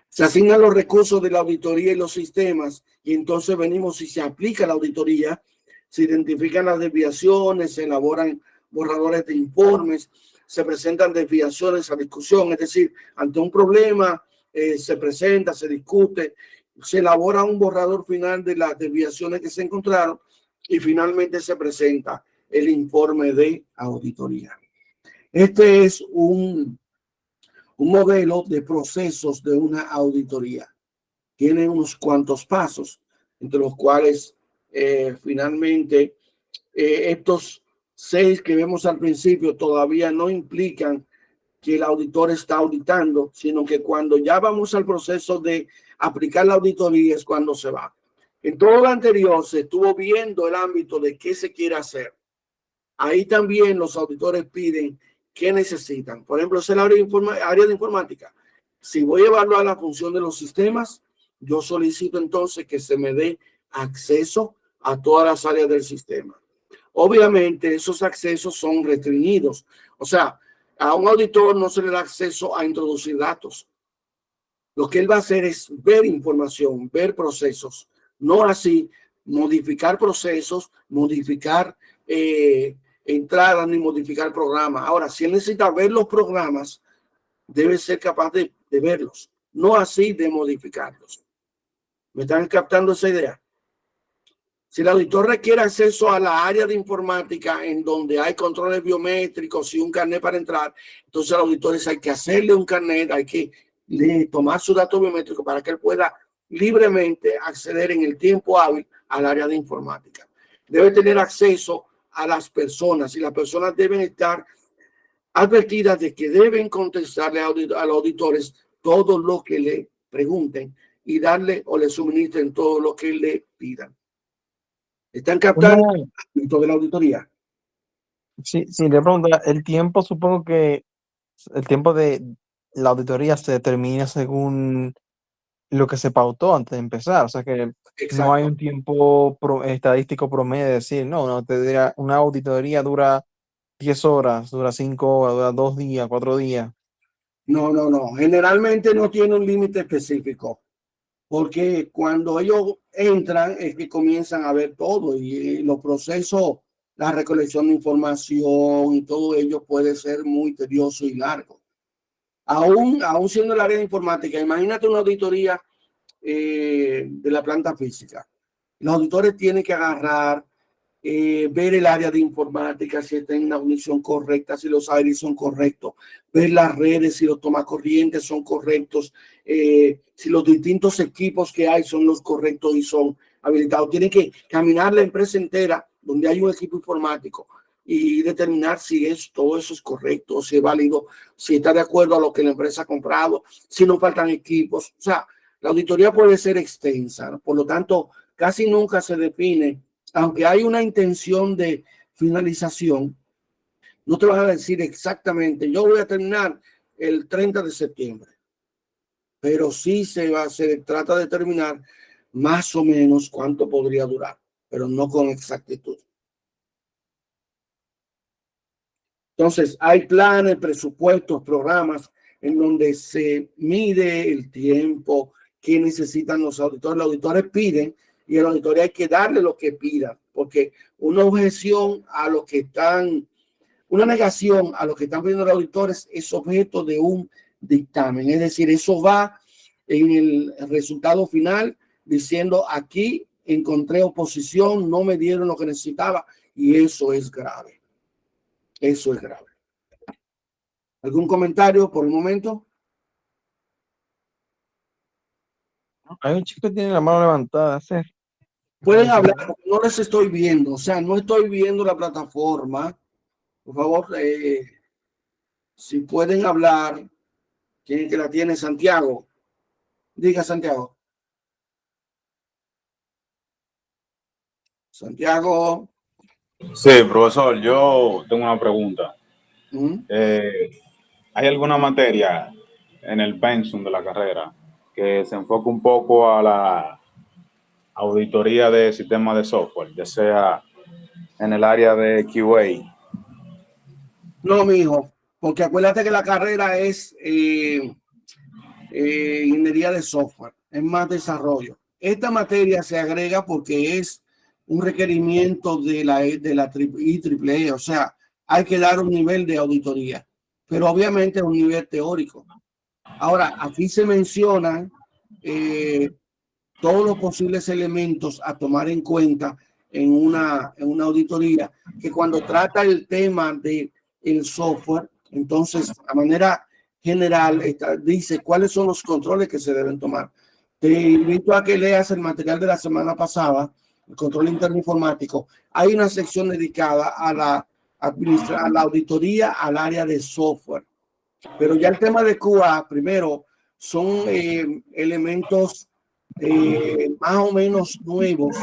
Se asignan los recursos de la auditoría y los sistemas y entonces venimos y se aplica la auditoría. Se identifican las desviaciones, se elaboran borradores de informes, se presentan desviaciones a discusión, es decir, ante un problema se presenta, se discute, se elabora un borrador final de las desviaciones que se encontraron y finalmente se presenta el informe de auditoría. Este es un modelo de procesos de una auditoría. Tiene unos cuantos pasos, entre los cuales finalmente estos 6 que vemos al principio todavía no implican que el auditor está auditando, sino que cuando ya vamos al proceso de aplicar la auditoría es cuando se va. En todo lo anterior se estuvo viendo el ámbito de qué se quiere hacer. Ahí también los auditores piden qué necesitan. Por ejemplo, es el área de informática. Si voy a evaluar la función de los sistemas, yo solicito entonces que se me dé acceso a todas las áreas del sistema. Obviamente, esos accesos son restringidos. O sea, a un auditor no se le da acceso a introducir datos. Lo que él va a hacer es ver información, ver procesos. No así modificar procesos, modificar entrar ni modificar programas. Ahora, si él necesita ver los programas, debe ser capaz de verlos, no así de modificarlos. ¿Me están captando esa idea? Si el auditor requiere acceso a la área de informática en donde hay controles biométricos y un carnet para entrar, entonces al auditor hay que hacerle un carnet, hay que tomar su dato biométrico para que él pueda libremente acceder en el tiempo hábil al área de informática. Debe tener acceso a las personas y las personas deben estar advertidas de que deben contestarle a los auditores todo lo que le pregunten y darle o le suministren todo lo que le pidan. ¿Están captando de la auditoría? Sí, le pregunto, el tiempo, supongo que el tiempo de la auditoría se determina según lo que se pautó antes de empezar, o sea que no hay un tiempo estadístico promedio de decir, no, una auditoría dura 10 horas, dura 5 horas, dura 2 días, 4 días. No. Generalmente no tiene un límite específico, porque cuando ellos entran es que comienzan a ver todo y los procesos, la recolección de información y todo ello puede ser muy tedioso y largo. Aún siendo el área de informática, imagínate una auditoría de la planta física. Los auditores tienen que agarrar, ver el área de informática, si está en la unición correcta, si los aires son correctos, ver las redes, si los tomacorrientes son correctos, si los distintos equipos que hay son los correctos y son habilitados. Tienen que caminar la empresa entera donde hay un equipo informático y determinar si todo eso es correcto, si es válido, si está de acuerdo a lo que la empresa ha comprado, si no faltan equipos. O sea, la auditoría puede ser extensa, ¿no? Por lo tanto, casi nunca se define, aunque hay una intención de finalización, no te van a decir exactamente, yo voy a terminar el 30 de septiembre, pero sí se trata de determinar más o menos cuánto podría durar, pero no con exactitud. Entonces, hay planes, presupuestos, programas en donde se mide el tiempo que necesitan los auditores. Los auditores piden y el auditor hay que darle lo que pidan, porque una objeción a lo que están, una negación a lo que están pidiendo los auditores es objeto de un dictamen. Es decir, eso va en el resultado final diciendo aquí encontré oposición, no me dieron lo que necesitaba y eso es grave. Eso es grave. ¿Algún comentario por el momento? Hay un chico que tiene la mano levantada. Pueden hablar, porque no les estoy viendo. O sea, no estoy viendo la plataforma. Por favor, si pueden hablar. ¿Quién es que la tiene? Santiago. Diga, Santiago. Santiago. Sí, profesor, yo tengo una pregunta. ¿Hay alguna materia en el pensum de la carrera que se enfoque un poco a la auditoría de sistemas de software, ya sea en el área de QA? No, mijo, porque acuérdate que la carrera es ingeniería de software, es más desarrollo. Esta materia se agrega porque es un requerimiento de la IEEE, o sea, hay que dar un nivel de auditoría, pero obviamente es un nivel teórico. Ahora, aquí se mencionan todos los posibles elementos a tomar en cuenta en una auditoría, que cuando trata el tema de el software, entonces, a manera general, dice cuáles son los controles que se deben tomar. Te invito a que leas el material de la semana pasada, el control interno informático. Hay una sección dedicada a la auditoría al área de software. Pero ya el tema de QA, primero, son elementos más o menos nuevos.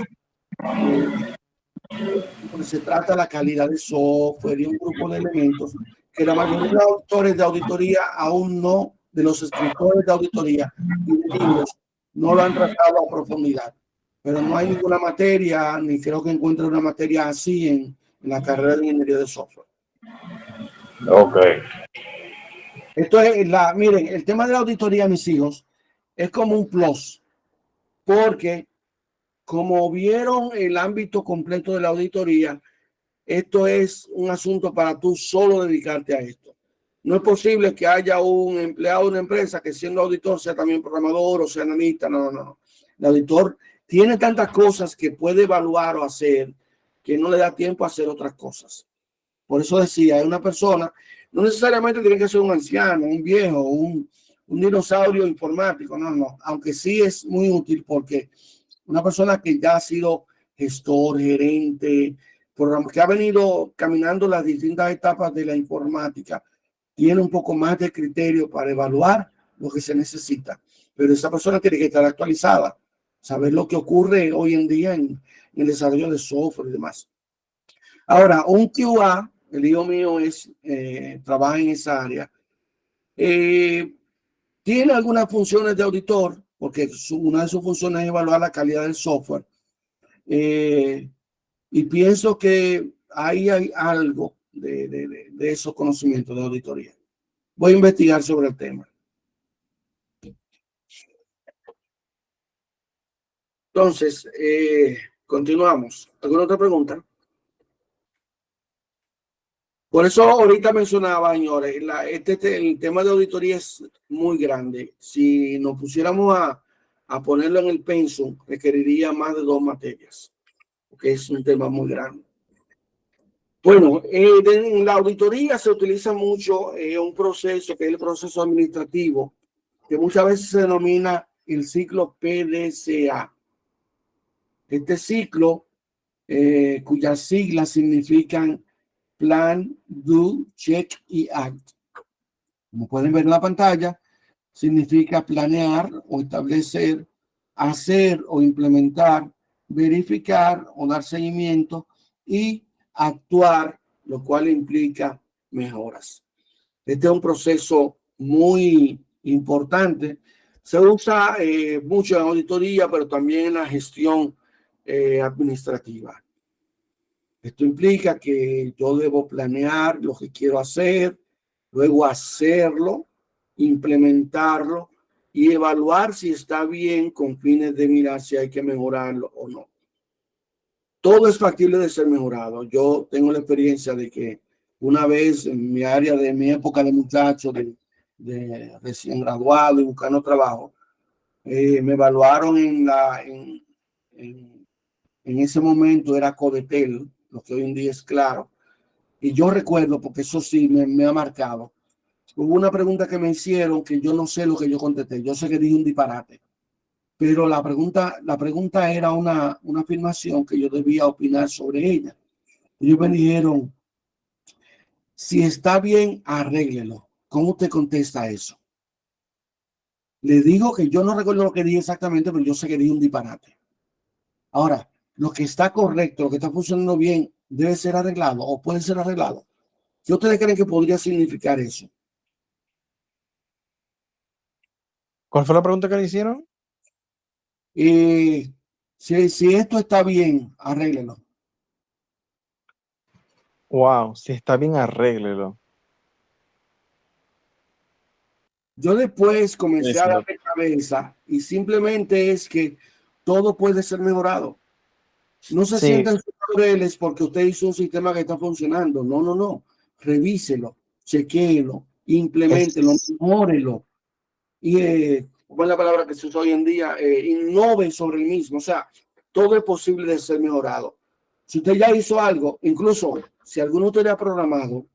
Se trata de la calidad de software y un grupo de elementos que la mayoría de los autores de auditoría aún no, de los escritores de auditoría y de libros, no lo han tratado a profundidad. Pero no hay ninguna materia, ni creo que encuentre una materia así en la carrera de ingeniería de software. Ok. Esto es miren, el tema de la auditoría, mis hijos, es como un plus, porque como vieron el ámbito completo de la auditoría, esto es un asunto para tú solo dedicarte a esto. No es posible que haya un empleado de una empresa que siendo auditor sea también programador o sea analista. No. El auditor tiene tantas cosas que puede evaluar o hacer que no le da tiempo a hacer otras cosas. Por eso decía, hay una persona, no necesariamente tiene que ser un anciano, un viejo, un dinosaurio informático, no. Aunque sí es muy útil porque una persona que ya ha sido gestor, gerente, que ha venido caminando las distintas etapas de la informática, tiene un poco más de criterio para evaluar lo que se necesita. Pero esa persona tiene que estar actualizada, saber lo que ocurre hoy en día en el desarrollo de software y demás. Ahora, un QA, el hijo mío trabaja en esa área, tiene algunas funciones de auditor, porque una de sus funciones es evaluar la calidad del software. Y pienso que ahí hay algo de esos conocimientos de auditoría. Voy a investigar sobre el tema. Entonces, continuamos. ¿Alguna otra pregunta? Por eso ahorita mencionaba, señores, el tema de auditoría es muy grande. Si nos pusiéramos a ponerlo en el pensum, requeriría más de 2 materias, porque es un tema muy grande. Bueno, en la auditoría se utiliza mucho un proceso que es el proceso administrativo, que muchas veces se denomina el ciclo PDCA. Este ciclo, cuyas siglas significan Plan, Do, Check y Act. Como pueden ver en la pantalla, significa planear o establecer, hacer o implementar, verificar o dar seguimiento y actuar, lo cual implica mejoras. Este es un proceso muy importante. Se usa mucho en auditoría, pero también en la gestión administrativa. Esto implica que yo debo planear lo que quiero hacer, luego hacerlo, implementarlo y evaluar si está bien con fines de mirar si hay que mejorarlo o no. Todo es factible de ser mejorado. Yo tengo la experiencia de que una vez en mi área de mi época de muchacho, de recién graduado y buscando trabajo, me evaluaron en ese momento era Codetel, lo que hoy en día es Claro. Y yo recuerdo, porque eso sí me ha marcado, hubo una pregunta que me hicieron que yo no sé lo que yo contesté. Yo sé que dije un disparate, pero la pregunta era una afirmación que yo debía opinar sobre ella. Ellos me dijeron, si está bien, arréglelo. ¿Cómo usted contesta eso? Le digo que yo no recuerdo lo que dije exactamente, pero yo sé que dije un disparate. Ahora, lo que está correcto, lo que está funcionando bien, debe ser arreglado o puede ser arreglado. ¿Qué ustedes creen que podría significar eso? ¿Cuál fue la pregunta que le hicieron? Si esto está bien, arréglelo. Wow, si está bien, arréglelo. Yo después comencé a darle cabeza y simplemente es que todo puede ser mejorado. No se sientan superiores porque usted hizo un sistema que está funcionando. No. Revíselo, chequéelo, implementelo, mejórelo. Y ¿cuál es la palabra que se usa hoy en día? Innove sobre el mismo. O sea, todo es posible de ser mejorado. Si usted ya hizo algo, incluso si alguno de ustedes ha programado,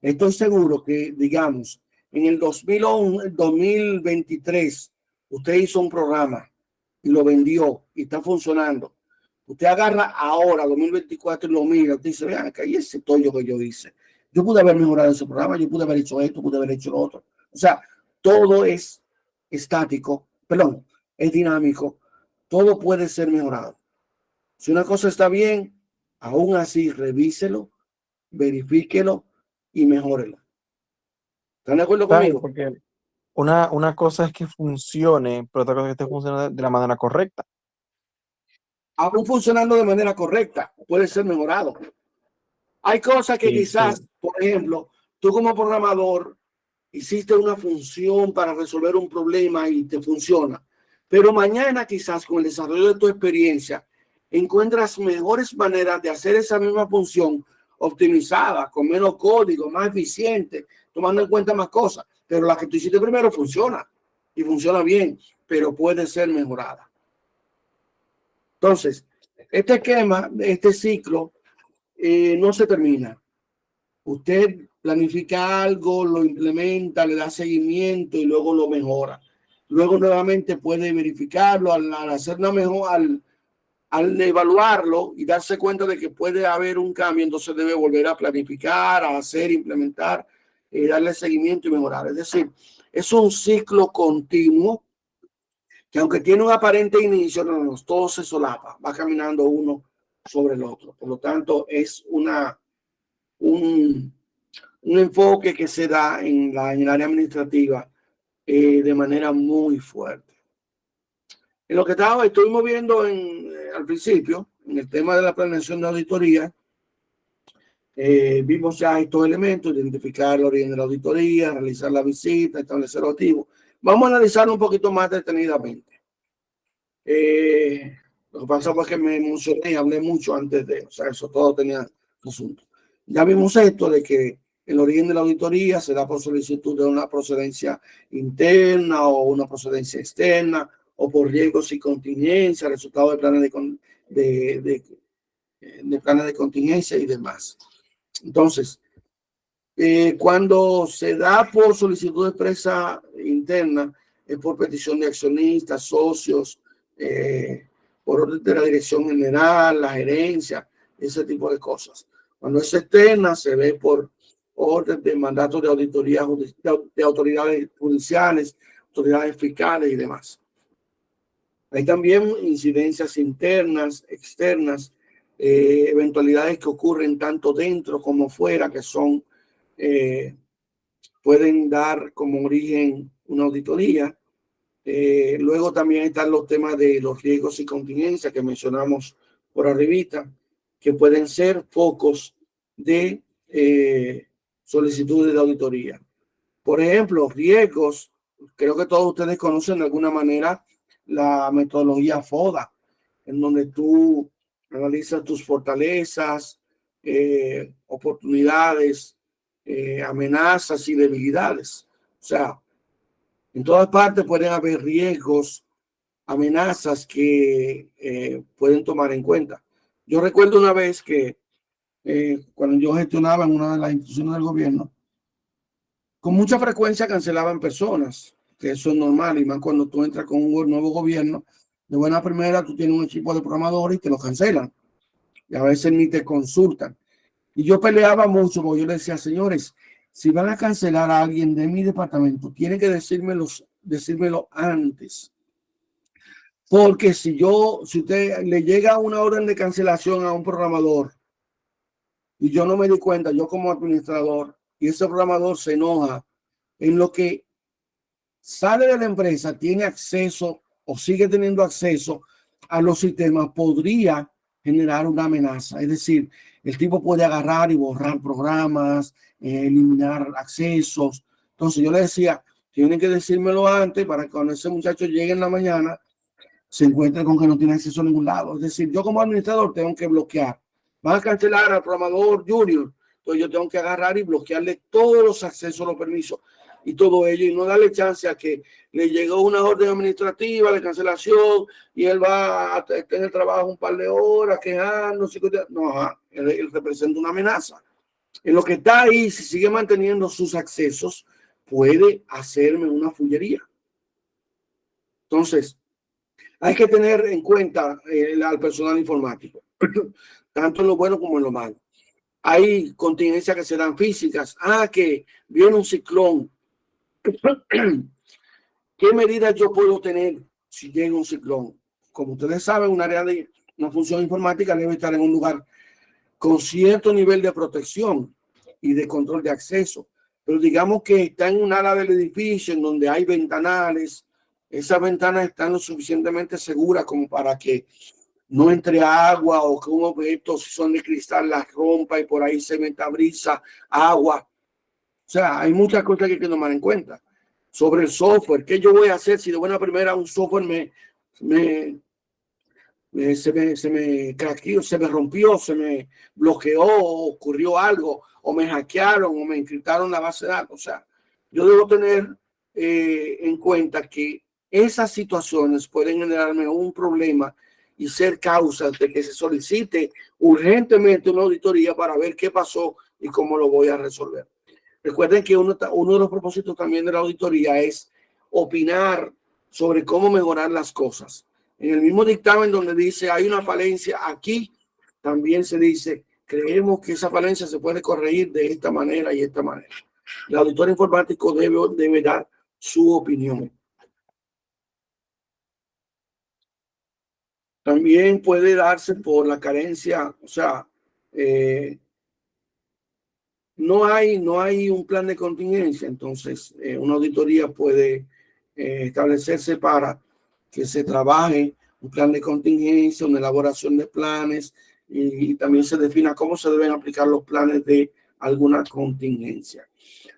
estoy seguro que, digamos, en el 2023, usted hizo un programa y lo vendió y está funcionando. Usted agarra ahora, 2024, y lo mira, usted dice, vean, acá hay ese tollo que yo hice. Yo pude haber mejorado ese programa, yo pude haber hecho esto, pude haber hecho lo otro. O sea, todo es estático, perdón, es dinámico. Todo puede ser mejorado. Si una cosa está bien, aún así, revíselo, verifíquelo y mejórelo. ¿Están de acuerdo conmigo? Porque una cosa es que funcione, pero otra cosa es que esté funcionando de la manera correcta. Aún funcionando de manera correcta, puede ser mejorado. Hay cosas que quizás, por ejemplo, tú como programador hiciste una función para resolver un problema y te funciona, pero mañana quizás con el desarrollo de tu experiencia, encuentras mejores maneras de hacer esa misma función optimizada, con menos código, más eficiente, tomando en cuenta más cosas. Pero la que tú hiciste primero funciona y funciona bien, pero puede ser mejorada. Entonces, este esquema, este ciclo, no se termina. Usted planifica algo, lo implementa, le da seguimiento y luego lo mejora. Luego nuevamente puede verificarlo al hacer una mejor, al evaluarlo y darse cuenta de que puede haber un cambio, entonces debe volver a planificar, a hacer, implementar, darle seguimiento y mejorar. Es decir, es un ciclo continuo que aunque tiene un aparente inicio, no, todo se solapa, va caminando uno sobre el otro. Por lo tanto, es un enfoque que se da en el área administrativa de manera muy fuerte. En lo que estuvimos viendo al principio, en el tema de la planeación de auditoría, vimos ya estos elementos: identificar el origen de la auditoría, realizar la visita, establecer objetivos. Vamos a analizarlo un poquito más detenidamente. Lo que pasa fue que me emocioné y hablé mucho antes de, o sea, eso todo tenía asunto. Ya vimos esto de que el origen de la auditoría se da por solicitud de una procedencia interna o una procedencia externa, o por riesgos y contingencia, resultado de planes de planes de contingencia y demás. Entonces, cuando se da por solicitud expresa interna, es por petición de accionistas, socios, por orden de la dirección general, la gerencia, ese tipo de cosas. Cuando es externa, se ve por orden de mandatos de auditoría de autoridades judiciales, autoridades fiscales y demás. Hay también incidencias internas, externas, eventualidades que ocurren tanto dentro como fuera, que son, pueden dar como origen una auditoría. Luego también están los temas de los riesgos y contingencias que mencionamos por arribita, que pueden ser focos de solicitudes de auditoría. Por ejemplo, riesgos, creo que todos ustedes conocen de alguna manera la metodología FODA, en donde tú analizas tus fortalezas, oportunidades, amenazas y debilidades. O sea, en todas partes pueden haber riesgos, amenazas que pueden tomar en cuenta. Yo recuerdo una vez que cuando yo gestionaba en una de las instituciones del gobierno, con mucha frecuencia cancelaban personas, que eso es normal, y más cuando tú entras con un nuevo gobierno, de buena primera tú tienes un equipo de programadores y te lo cancelan, y a veces ni te consultan. Y yo peleaba mucho porque yo le decía: señores, si van a cancelar a alguien de mi departamento, tienen que decírmelo antes. Porque si usted le llega una orden de cancelación a un programador y yo no me di cuenta, yo como administrador, y ese programador se enoja, en lo que sale de la empresa tiene acceso o sigue teniendo acceso a los sistemas, podría generar una amenaza. Es decir, el tipo puede agarrar y borrar programas, eliminar accesos. Entonces yo le decía: tienen que decírmelo antes para que cuando ese muchacho llegue en la mañana se encuentre con que no tiene acceso a ningún lado. Es decir, yo como administrador tengo que bloquear. Van a cancelar al programador junior, entonces yo tengo que agarrar y bloquearle todos los accesos, los permisos y todo ello, y no darle chance a que le llegó una orden administrativa de cancelación y él va a estar en el trabajo un par de horas quejándose. No, él representa una amenaza. En lo que está ahí, si sigue manteniendo sus accesos, puede hacerme una fullería. Entonces, hay que tener en cuenta al personal informático, tanto en lo bueno como en lo malo. Hay contingencias que se dan físicas. Que viene un ciclón. ¿Qué medidas yo puedo tener si llega un ciclón? Como ustedes saben, una función informática debe estar en un lugar con cierto nivel de protección y de control de acceso. Pero digamos que está en un área del edificio en donde hay ventanales. Esas ventanas están lo suficientemente seguras como para que no entre agua, o que un objeto, si son de cristal, las rompa y por ahí se meta brisa, agua. O sea, hay muchas cosas que hay que tomar en cuenta. Sobre el software, ¿qué yo voy a hacer si de buena primera un software se me craqueó, se me rompió, se me bloqueó, ocurrió algo, o me hackearon, o me encriptaron la base de datos. O sea, yo debo tener en cuenta que esas situaciones pueden generarme un problema y ser causa de que se solicite urgentemente una auditoría para ver qué pasó y cómo lo voy a resolver. Recuerden que uno de los propósitos también de la auditoría es opinar sobre cómo mejorar las cosas. En el mismo dictamen donde dice hay una falencia aquí, también se dice creemos que esa falencia se puede corregir de esta manera y esta manera. El auditor informático debe dar su opinión. También puede darse por la carencia, o sea, no hay un plan de contingencia, entonces una auditoría puede establecerse para que se trabaje un plan de contingencia, una elaboración de planes y también se defina cómo se deben aplicar los planes de alguna contingencia.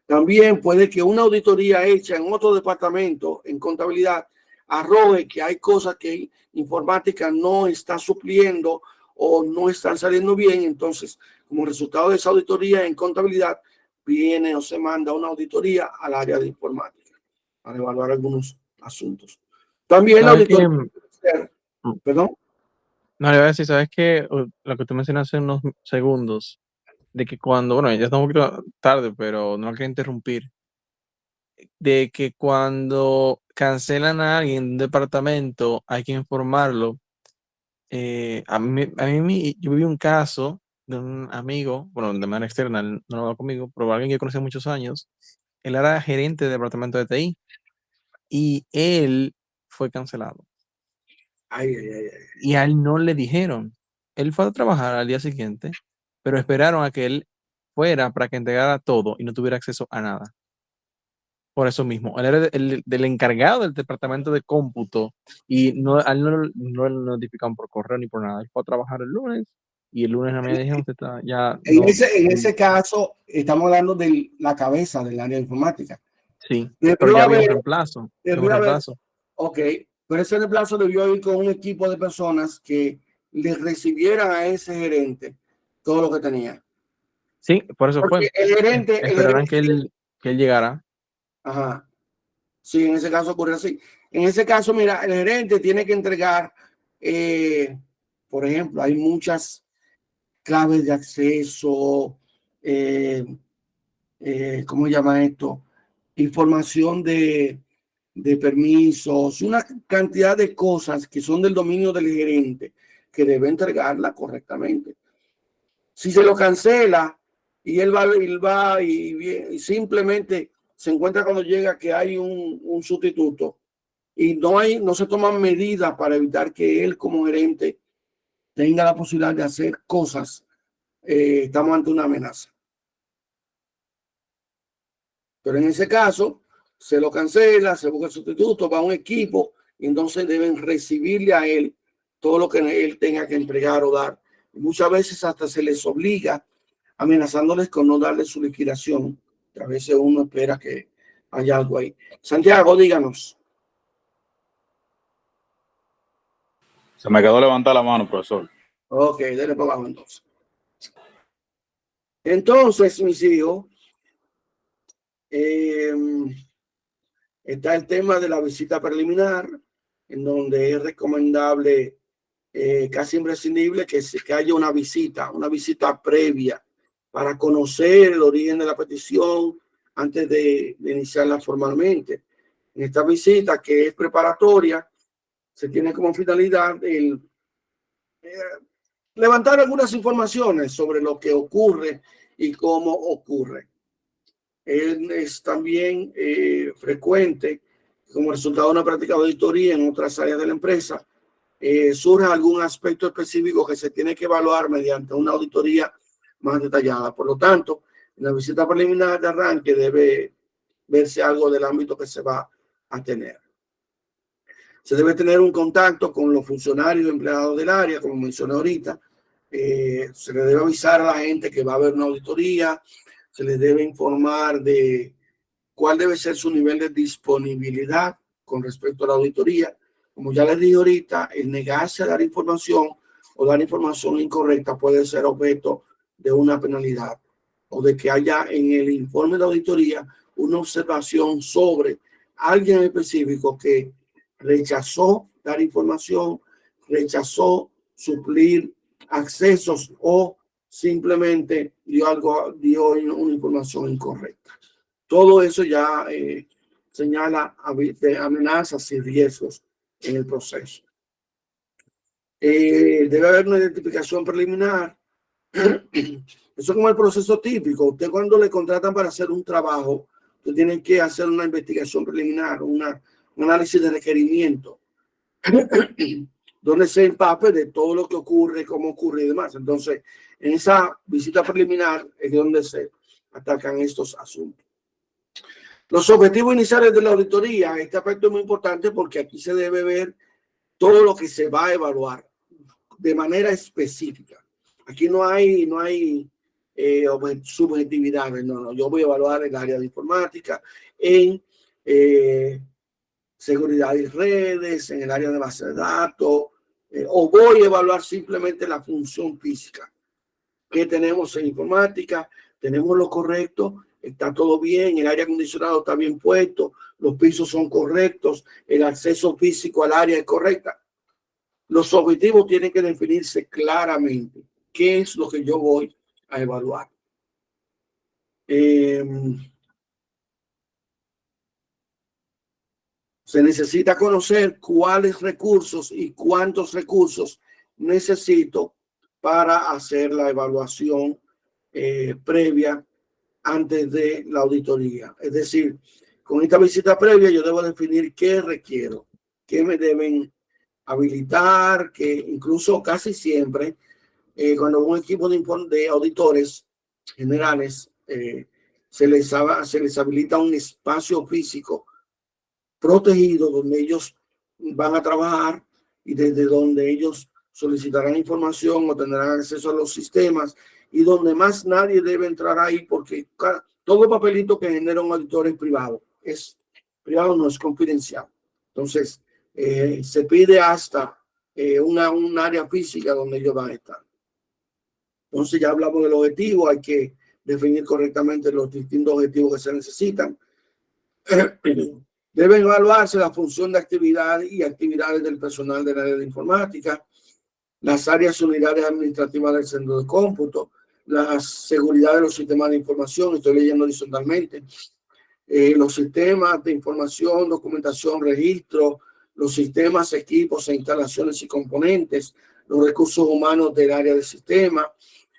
También puede que una auditoría hecha en otro departamento, en contabilidad, arroje que hay cosas que informática no está supliendo o no están saliendo bien. Entonces, como resultado de esa auditoría en contabilidad, viene o se manda una auditoría al área de informática para evaluar algunos asuntos. También la auditoría... ¿Perdón? No, le voy a decir, ¿sabes qué? Lo que tú mencionaste hace unos segundos, de que cuando, bueno, ya está un poquito tarde, pero no hay que interrumpir, de que cuando cancelan a alguien de un departamento hay que informarlo. Yo viví un caso de un amigo, bueno, de manera externa, él no lo va conmigo, pero alguien que conocí muchos años. Él era gerente de departamento de TI y él fue cancelado. Y a él no le dijeron. Él fue a trabajar al día siguiente, pero esperaron a que él fuera para que entregara todo y no tuviera acceso a nada. Por eso mismo, él era del encargado del departamento de cómputo y a él no le notificaron por correo ni por nada. Él fue a trabajar el lunes y el lunes a mí me dijeron que está ya. En ese caso, estamos hablando de la cabeza del área de informática. Sí, pero ya había un reemplazo. Ok, pero ese reemplazo debió ir con un equipo de personas que le recibieran a ese gerente todo lo que tenía. Sí, por eso porque fue. Esperarán que él llegara. Ajá. Sí, en ese caso ocurre así. En ese caso, mira, el gerente tiene que entregar, por ejemplo, hay muchas claves de acceso, ¿cómo se llama esto? Información de permisos, una cantidad de cosas que son del dominio del gerente que debe entregarla correctamente. Si se lo cancela y él va y simplemente se encuentra cuando llega que hay un sustituto y no se toman medidas para evitar que él como gerente tenga la posibilidad de hacer cosas, estamos ante una amenaza. Pero en ese caso, se lo cancela, se busca el sustituto, va a un equipo y entonces deben recibirle a él todo lo que él tenga que entregar o dar. Y muchas veces hasta se les obliga amenazándoles con no darle su liquidación. A veces uno espera que haya algo ahí. Santiago, díganos. Se me quedó levantar la mano, profesor. Ok, déle para abajo entonces. Entonces, mis hijos, está el tema de la visita preliminar, en donde es recomendable, casi imprescindible, que haya una visita previa para conocer el origen de la petición antes de iniciarla formalmente. En esta visita, que es preparatoria, se tiene como finalidad el levantar algunas informaciones sobre lo que ocurre y cómo ocurre. Es también frecuente, como resultado de una práctica de auditoría en otras áreas de la empresa, surja algún aspecto específico que se tiene que evaluar mediante una auditoría más detallada. Por lo tanto, en la visita preliminar de arranque debe verse algo del ámbito que se va a tener. Se debe tener un contacto con los funcionarios empleados del área, como mencioné ahorita. Se le debe avisar a la gente que va a haber una auditoría. Se les debe informar de cuál debe ser su nivel de disponibilidad con respecto a la auditoría. Como ya les dije ahorita, el negarse a dar información o dar información incorrecta puede ser objeto de una penalidad o de que haya en el informe de auditoría una observación sobre alguien específico que rechazó dar información, rechazó suplir accesos o simplemente dio una información incorrecta. Todo eso ya señala amenazas y riesgos en el proceso. Debe haber una identificación preliminar. Eso es como el proceso típico. Usted cuando le contratan para hacer un trabajo, usted tiene que hacer una investigación preliminar, un análisis de requerimiento, donde se empape de todo lo que ocurre, cómo ocurre y demás. Entonces, en esa visita preliminar es donde se atacan estos asuntos. Los objetivos iniciales de la auditoría, este aspecto es muy importante porque aquí se debe ver todo lo que se va a evaluar de manera específica. Aquí no hay subjetividades, no. Yo voy a evaluar el área de informática, en seguridad y redes, en el área de base de datos, o voy a evaluar simplemente la función física que tenemos en informática. Tenemos lo correcto, está todo bien, el aire acondicionado está bien puesto, los pisos son correctos, el acceso físico al área es correcta. Los objetivos tienen que definirse claramente. ¿Qué es lo que yo voy a evaluar? Se necesita conocer cuáles recursos y cuántos recursos necesito para hacer la evaluación previa antes de la auditoría. Es decir, con esta visita previa yo debo definir qué requiero, qué me deben habilitar, que incluso casi siempre cuando un equipo de auditores generales se les habilita un espacio físico protegido donde ellos van a trabajar y desde donde ellos solicitarán información o tendrán acceso a los sistemas y donde más nadie debe entrar ahí porque todo papelito que genera un auditor es privado. Es privado, no es confidencial. Entonces, se pide hasta un área física donde ellos van a estar. Entonces, ya hablamos del objetivo, hay que definir correctamente los distintos objetivos que se necesitan. Deben evaluarse la función de actividad y actividades del personal del área de informática, las áreas unidades administrativas del centro de cómputo, la seguridad de los sistemas de información, estoy leyendo horizontalmente, los sistemas de información, documentación, registro, los sistemas, equipos e instalaciones y componentes, los recursos humanos del área de sistema,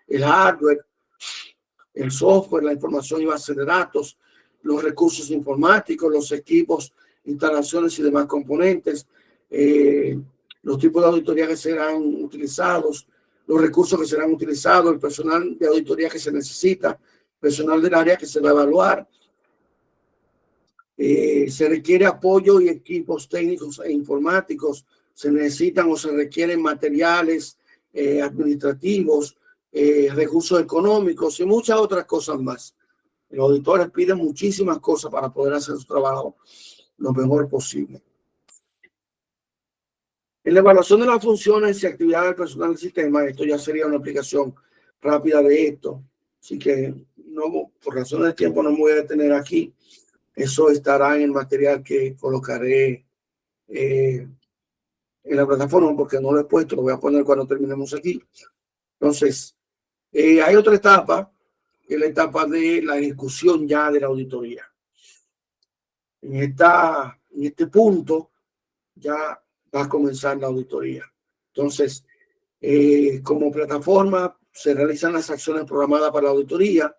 el hardware, el software, la información y base de datos, los recursos informáticos, los equipos, instalaciones y demás componentes, los tipos de auditoría que serán utilizados, los recursos que serán utilizados, el personal de auditoría que se necesita, personal del área que se va a evaluar. Se requiere apoyo y equipos técnicos e informáticos, se necesitan o se requieren materiales administrativos, recursos económicos y muchas otras cosas más. Los auditores piden muchísimas cosas para poder hacer su trabajo lo mejor posible. En la evaluación de las funciones y actividades del personal del sistema, esto ya sería una aplicación rápida de esto, así que no, por razones de tiempo no me voy a detener aquí. Eso estará en el material que colocaré en la plataforma porque no lo he puesto, lo voy a poner cuando terminemos aquí. Entonces, hay otra etapa, que es la etapa de la ejecución ya de la auditoría. En este punto ya va a comenzar la auditoría. Entonces, como plataforma se realizan las acciones programadas para la auditoría,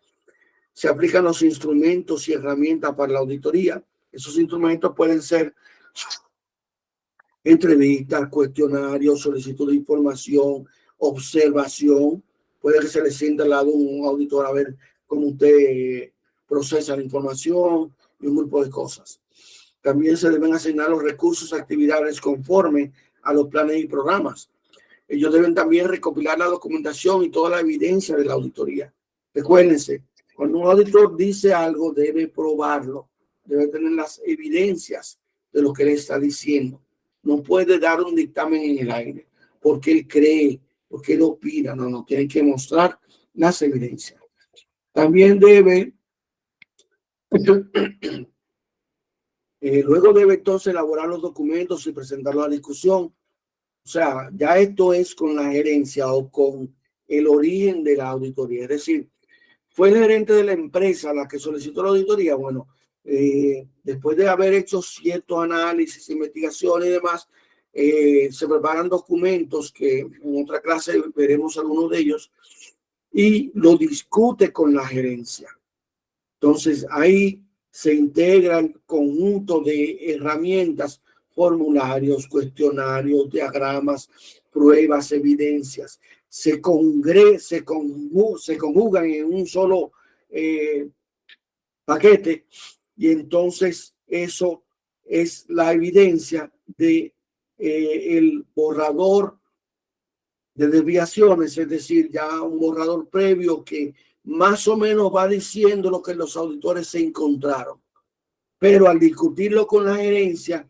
se aplican los instrumentos y herramientas para la auditoría. Esos instrumentos pueden ser entrevistas, cuestionarios, solicitud de información, observación. Puede que se le sienta al lado un auditor a ver cómo usted procesa la información y un grupo de cosas. También se deben asignar los recursos y actividades conforme a los planes y programas. Ellos deben también recopilar la documentación y toda la evidencia de la auditoría. Recuérdense, cuando un auditor dice algo, debe probarlo, debe tener las evidencias de lo que le está diciendo. no puede dar un dictamen en el aire, porque él cree, porque él opina, no, tiene que mostrar las evidencias. También debe, luego debe entonces elaborar los documentos y presentarlos a discusión. O sea, ya esto es con la gerencia o con el origen de la auditoría. Es decir, fue el gerente de la empresa la que solicitó la auditoría. Bueno, después de haber hecho ciertos análisis, investigaciones y demás, se preparan documentos que en otra clase veremos algunos de ellos y lo discute con la gerencia. Entonces ahí se integran conjunto de herramientas, formularios, cuestionarios, diagramas, pruebas, evidencias. Se conjugan en un solo paquete y entonces eso es la evidencia de el borrador de desviaciones, es decir, ya un borrador previo que más o menos va diciendo lo que los auditores se encontraron. Pero al discutirlo con la gerencia,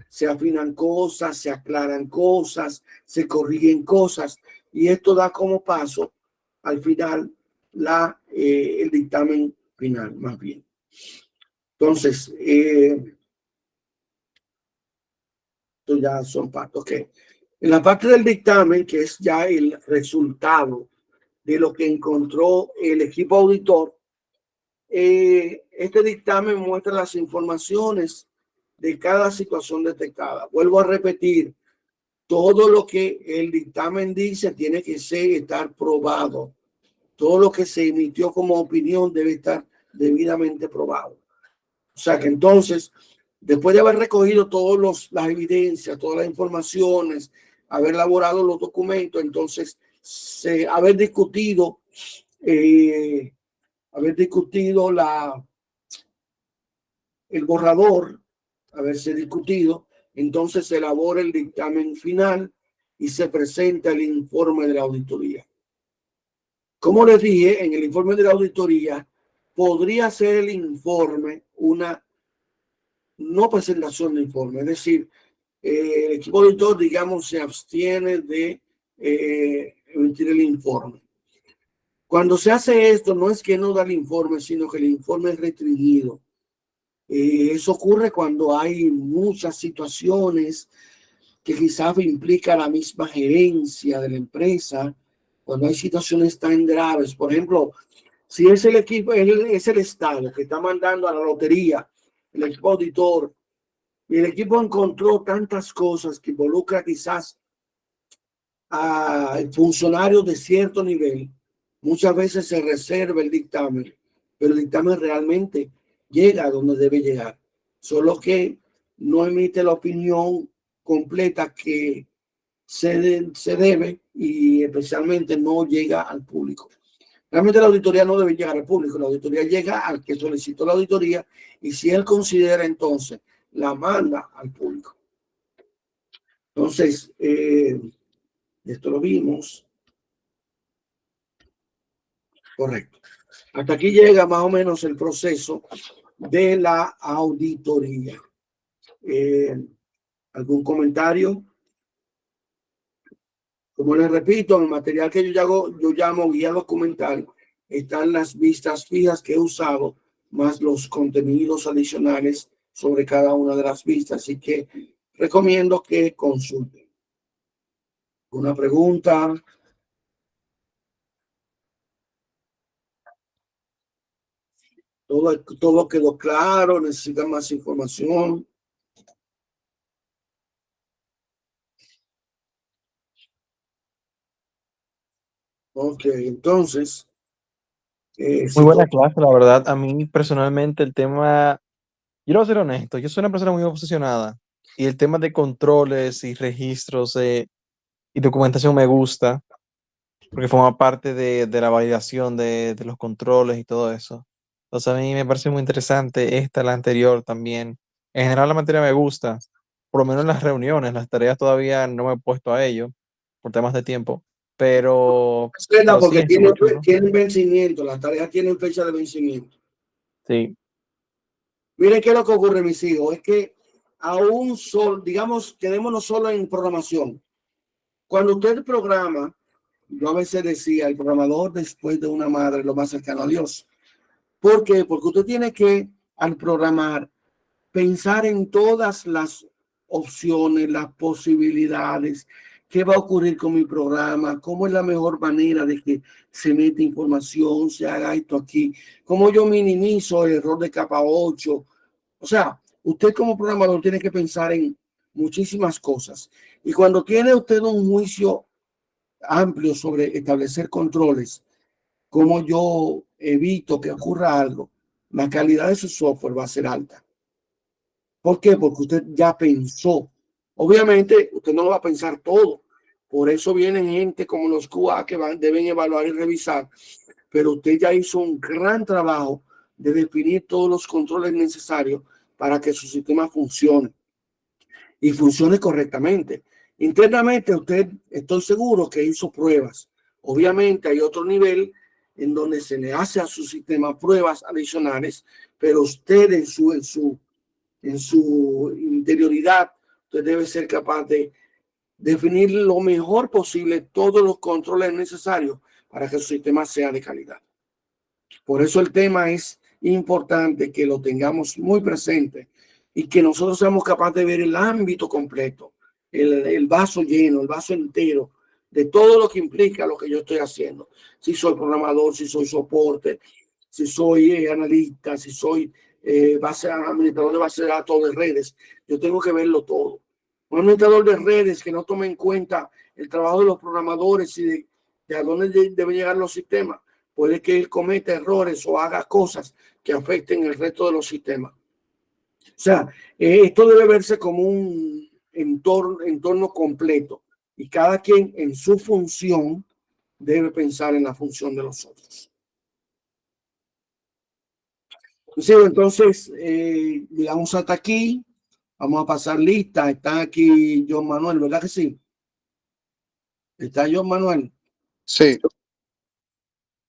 se afinan cosas, se aclaran cosas, se corrigen cosas, y esto da como paso al final el dictamen final, más bien. Entonces, esto ya son partes. Ok. En la parte del dictamen, que es ya el resultado de lo que encontró el equipo auditor, este dictamen muestra las informaciones de cada situación detectada. Vuelvo a repetir, todo lo que el dictamen dice tiene que estar probado. Todo lo que se emitió como opinión debe estar debidamente probado. O sea que entonces, después de haber recogido todas las evidencias, todas las informaciones, haber elaborado los documentos, entonces haber discutido el borrador, haberse discutido, entonces se elabora el dictamen final y se presenta el informe de la auditoría. Como les dije, en el informe de la auditoría podría ser el informe una no presentación de informe, es decir, el equipo auditor, digamos, se abstiene de emitir el informe. Cuando se hace esto, no es que no da el informe, sino que el informe es restringido. Eso ocurre cuando hay muchas situaciones que quizás implica la misma gerencia de la empresa, cuando hay situaciones tan graves. Por ejemplo, si es el equipo, es el Estado que está mandando a la lotería, el equipo auditor, y el equipo encontró tantas cosas que involucra quizás a funcionarios de cierto nivel, muchas veces se reserva el dictamen, pero el dictamen realmente llega a donde debe llegar, solo que no emite la opinión completa que se debe y especialmente no llega al público. Realmente la auditoría no debe llegar al público, la auditoría llega al que solicitó la auditoría y si él considera entonces la manda al público. Entonces, esto lo vimos. Correcto. Hasta aquí llega más o menos el proceso de la auditoría. ¿Algún comentario? Como les repito, en el material que yo llamo guía documental, están las vistas fijas que he usado, más los contenidos adicionales sobre cada una de las vistas. Así que recomiendo que consulten. ¿Una pregunta? Todo quedó claro, necesitan más información. Ok, entonces. Muy buena clase, la verdad. A mí personalmente el tema, yo voy a ser honesto, yo soy una persona muy obsesionada y el tema de controles y registros y documentación me gusta porque forma parte de la validación de los controles y todo eso. Entonces a mí me parece muy interesante esta, la anterior también. En general la materia me gusta, por lo menos en las reuniones, las tareas todavía no me he puesto a ello por temas de tiempo, pero sí, Porque estuvo chulo. tienen vencimiento, las tareas tienen fecha de vencimiento. Sí. Miren qué es lo que ocurre, mis hijos, es que a un solo, digamos, quedémonos solo en programación. Cuando usted programa, yo a veces decía, el programador después de una madre es lo más cercano a Dios. ¿Por qué? Porque usted tiene que, al programar, pensar en todas las opciones, las posibilidades, qué va a ocurrir con mi programa, cómo es la mejor manera de que se mete información, se haga esto aquí, cómo yo minimizo el error de capa 8. O sea, usted como programador tiene que pensar en muchísimas cosas. Y cuando tiene usted un juicio amplio sobre establecer controles, cómo yo evito que ocurra algo, la calidad de su software va a ser alta. ¿Por qué? Porque usted ya pensó. Obviamente, usted no lo va a pensar todo. Por eso vienen gente como los QA que deben evaluar y revisar. Pero usted ya hizo un gran trabajo de definir todos los controles necesarios para que su sistema funcione y funcione correctamente. Internamente, usted, estoy seguro que hizo pruebas. Obviamente, hay otro nivel en donde se le hace a su sistema pruebas adicionales, pero usted en su interioridad, usted debe ser capaz de definir lo mejor posible todos los controles necesarios para que su sistema sea de calidad. Por eso el tema es importante que lo tengamos muy presente y que nosotros seamos capaces de ver el ámbito completo, el vaso lleno, el vaso entero, de todo lo que implica lo que yo estoy haciendo. Si soy programador, si soy soporte, si soy analista, si soy administrador de base de datos de redes, yo tengo que verlo todo. Un administrador de redes que no tome en cuenta el trabajo de los programadores y de a dónde deben llegar los sistemas, puede que él cometa errores o haga cosas que afecten el resto de los sistemas. O sea, esto debe verse como un entorno completo y cada quien en su función debe pensar en la función de los otros. Entonces, digamos hasta aquí. Vamos a pasar lista. Está aquí John Manuel, ¿verdad que sí? ¿Está John Manuel? Sí.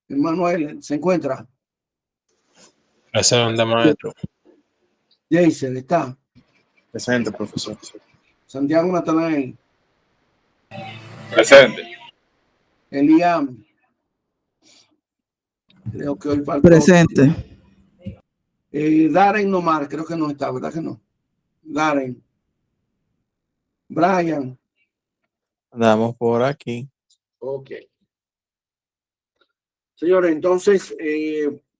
Manuel, ¿se encuentra? Presente, maestro. Jason, ¿está? Presente, profesor. Santiago Natanael. Presente. Eliam. Creo que hoy faltó. Presente. Darren Nomar, creo que no está, ¿verdad que no? Darren. Brian. Andamos por aquí. Ok. Señores, entonces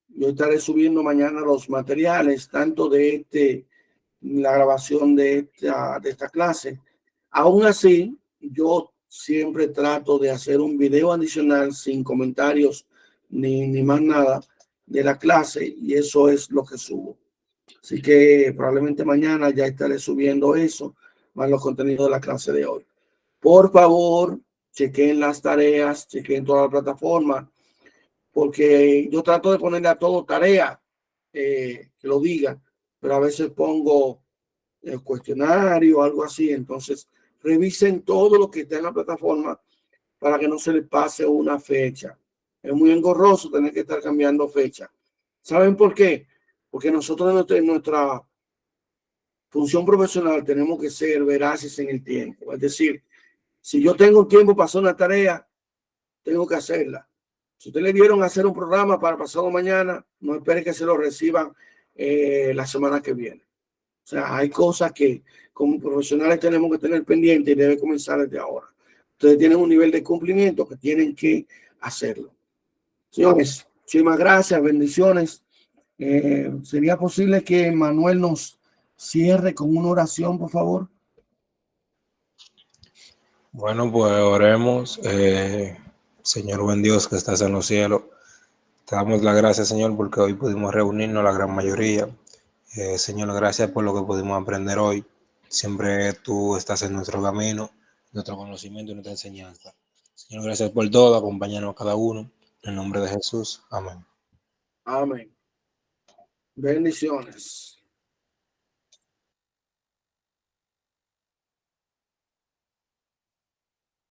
yo estaré subiendo mañana los materiales, tanto de la grabación de esta clase. Aún así, yo siempre trato de hacer un video adicional sin comentarios ni más nada de la clase, y eso es lo que subo. Así que probablemente mañana ya estaré subiendo eso, más los contenidos de la clase de hoy. Por favor, chequen las tareas, chequen toda la plataforma, porque yo trato de ponerle a todo tarea que lo diga, pero a veces pongo el cuestionario o algo así. Entonces, revisen todo lo que está en la plataforma para que no se les pase una fecha. Es muy engorroso tener que estar cambiando fecha. ¿Saben por qué? Porque nosotros en nuestra función profesional tenemos que ser veraces en el tiempo. Es decir, si yo tengo un tiempo para hacer una tarea, tengo que hacerla. Si usted le dieron a hacer un programa para pasado mañana, no espere que se lo reciban la semana que viene. O sea, hay cosas que como profesionales tenemos que tener pendiente y debe comenzar desde ahora. Ustedes tienen un nivel de cumplimiento que tienen que hacerlo. Señores, muchísimas gracias, bendiciones. ¿Sería posible que Manuel nos cierre con una oración, por favor? Bueno, pues oremos. Señor buen Dios que estás en los cielos, te damos las gracias, Señor, porque hoy pudimos reunirnos la gran mayoría. Señor, gracias por lo que pudimos aprender hoy. Siempre tú estás en nuestro camino, nuestro conocimiento y nuestra enseñanza. Señor, gracias por todo, acompáñanos a cada uno. En el nombre de Jesús. Amén. Amén. Bendiciones.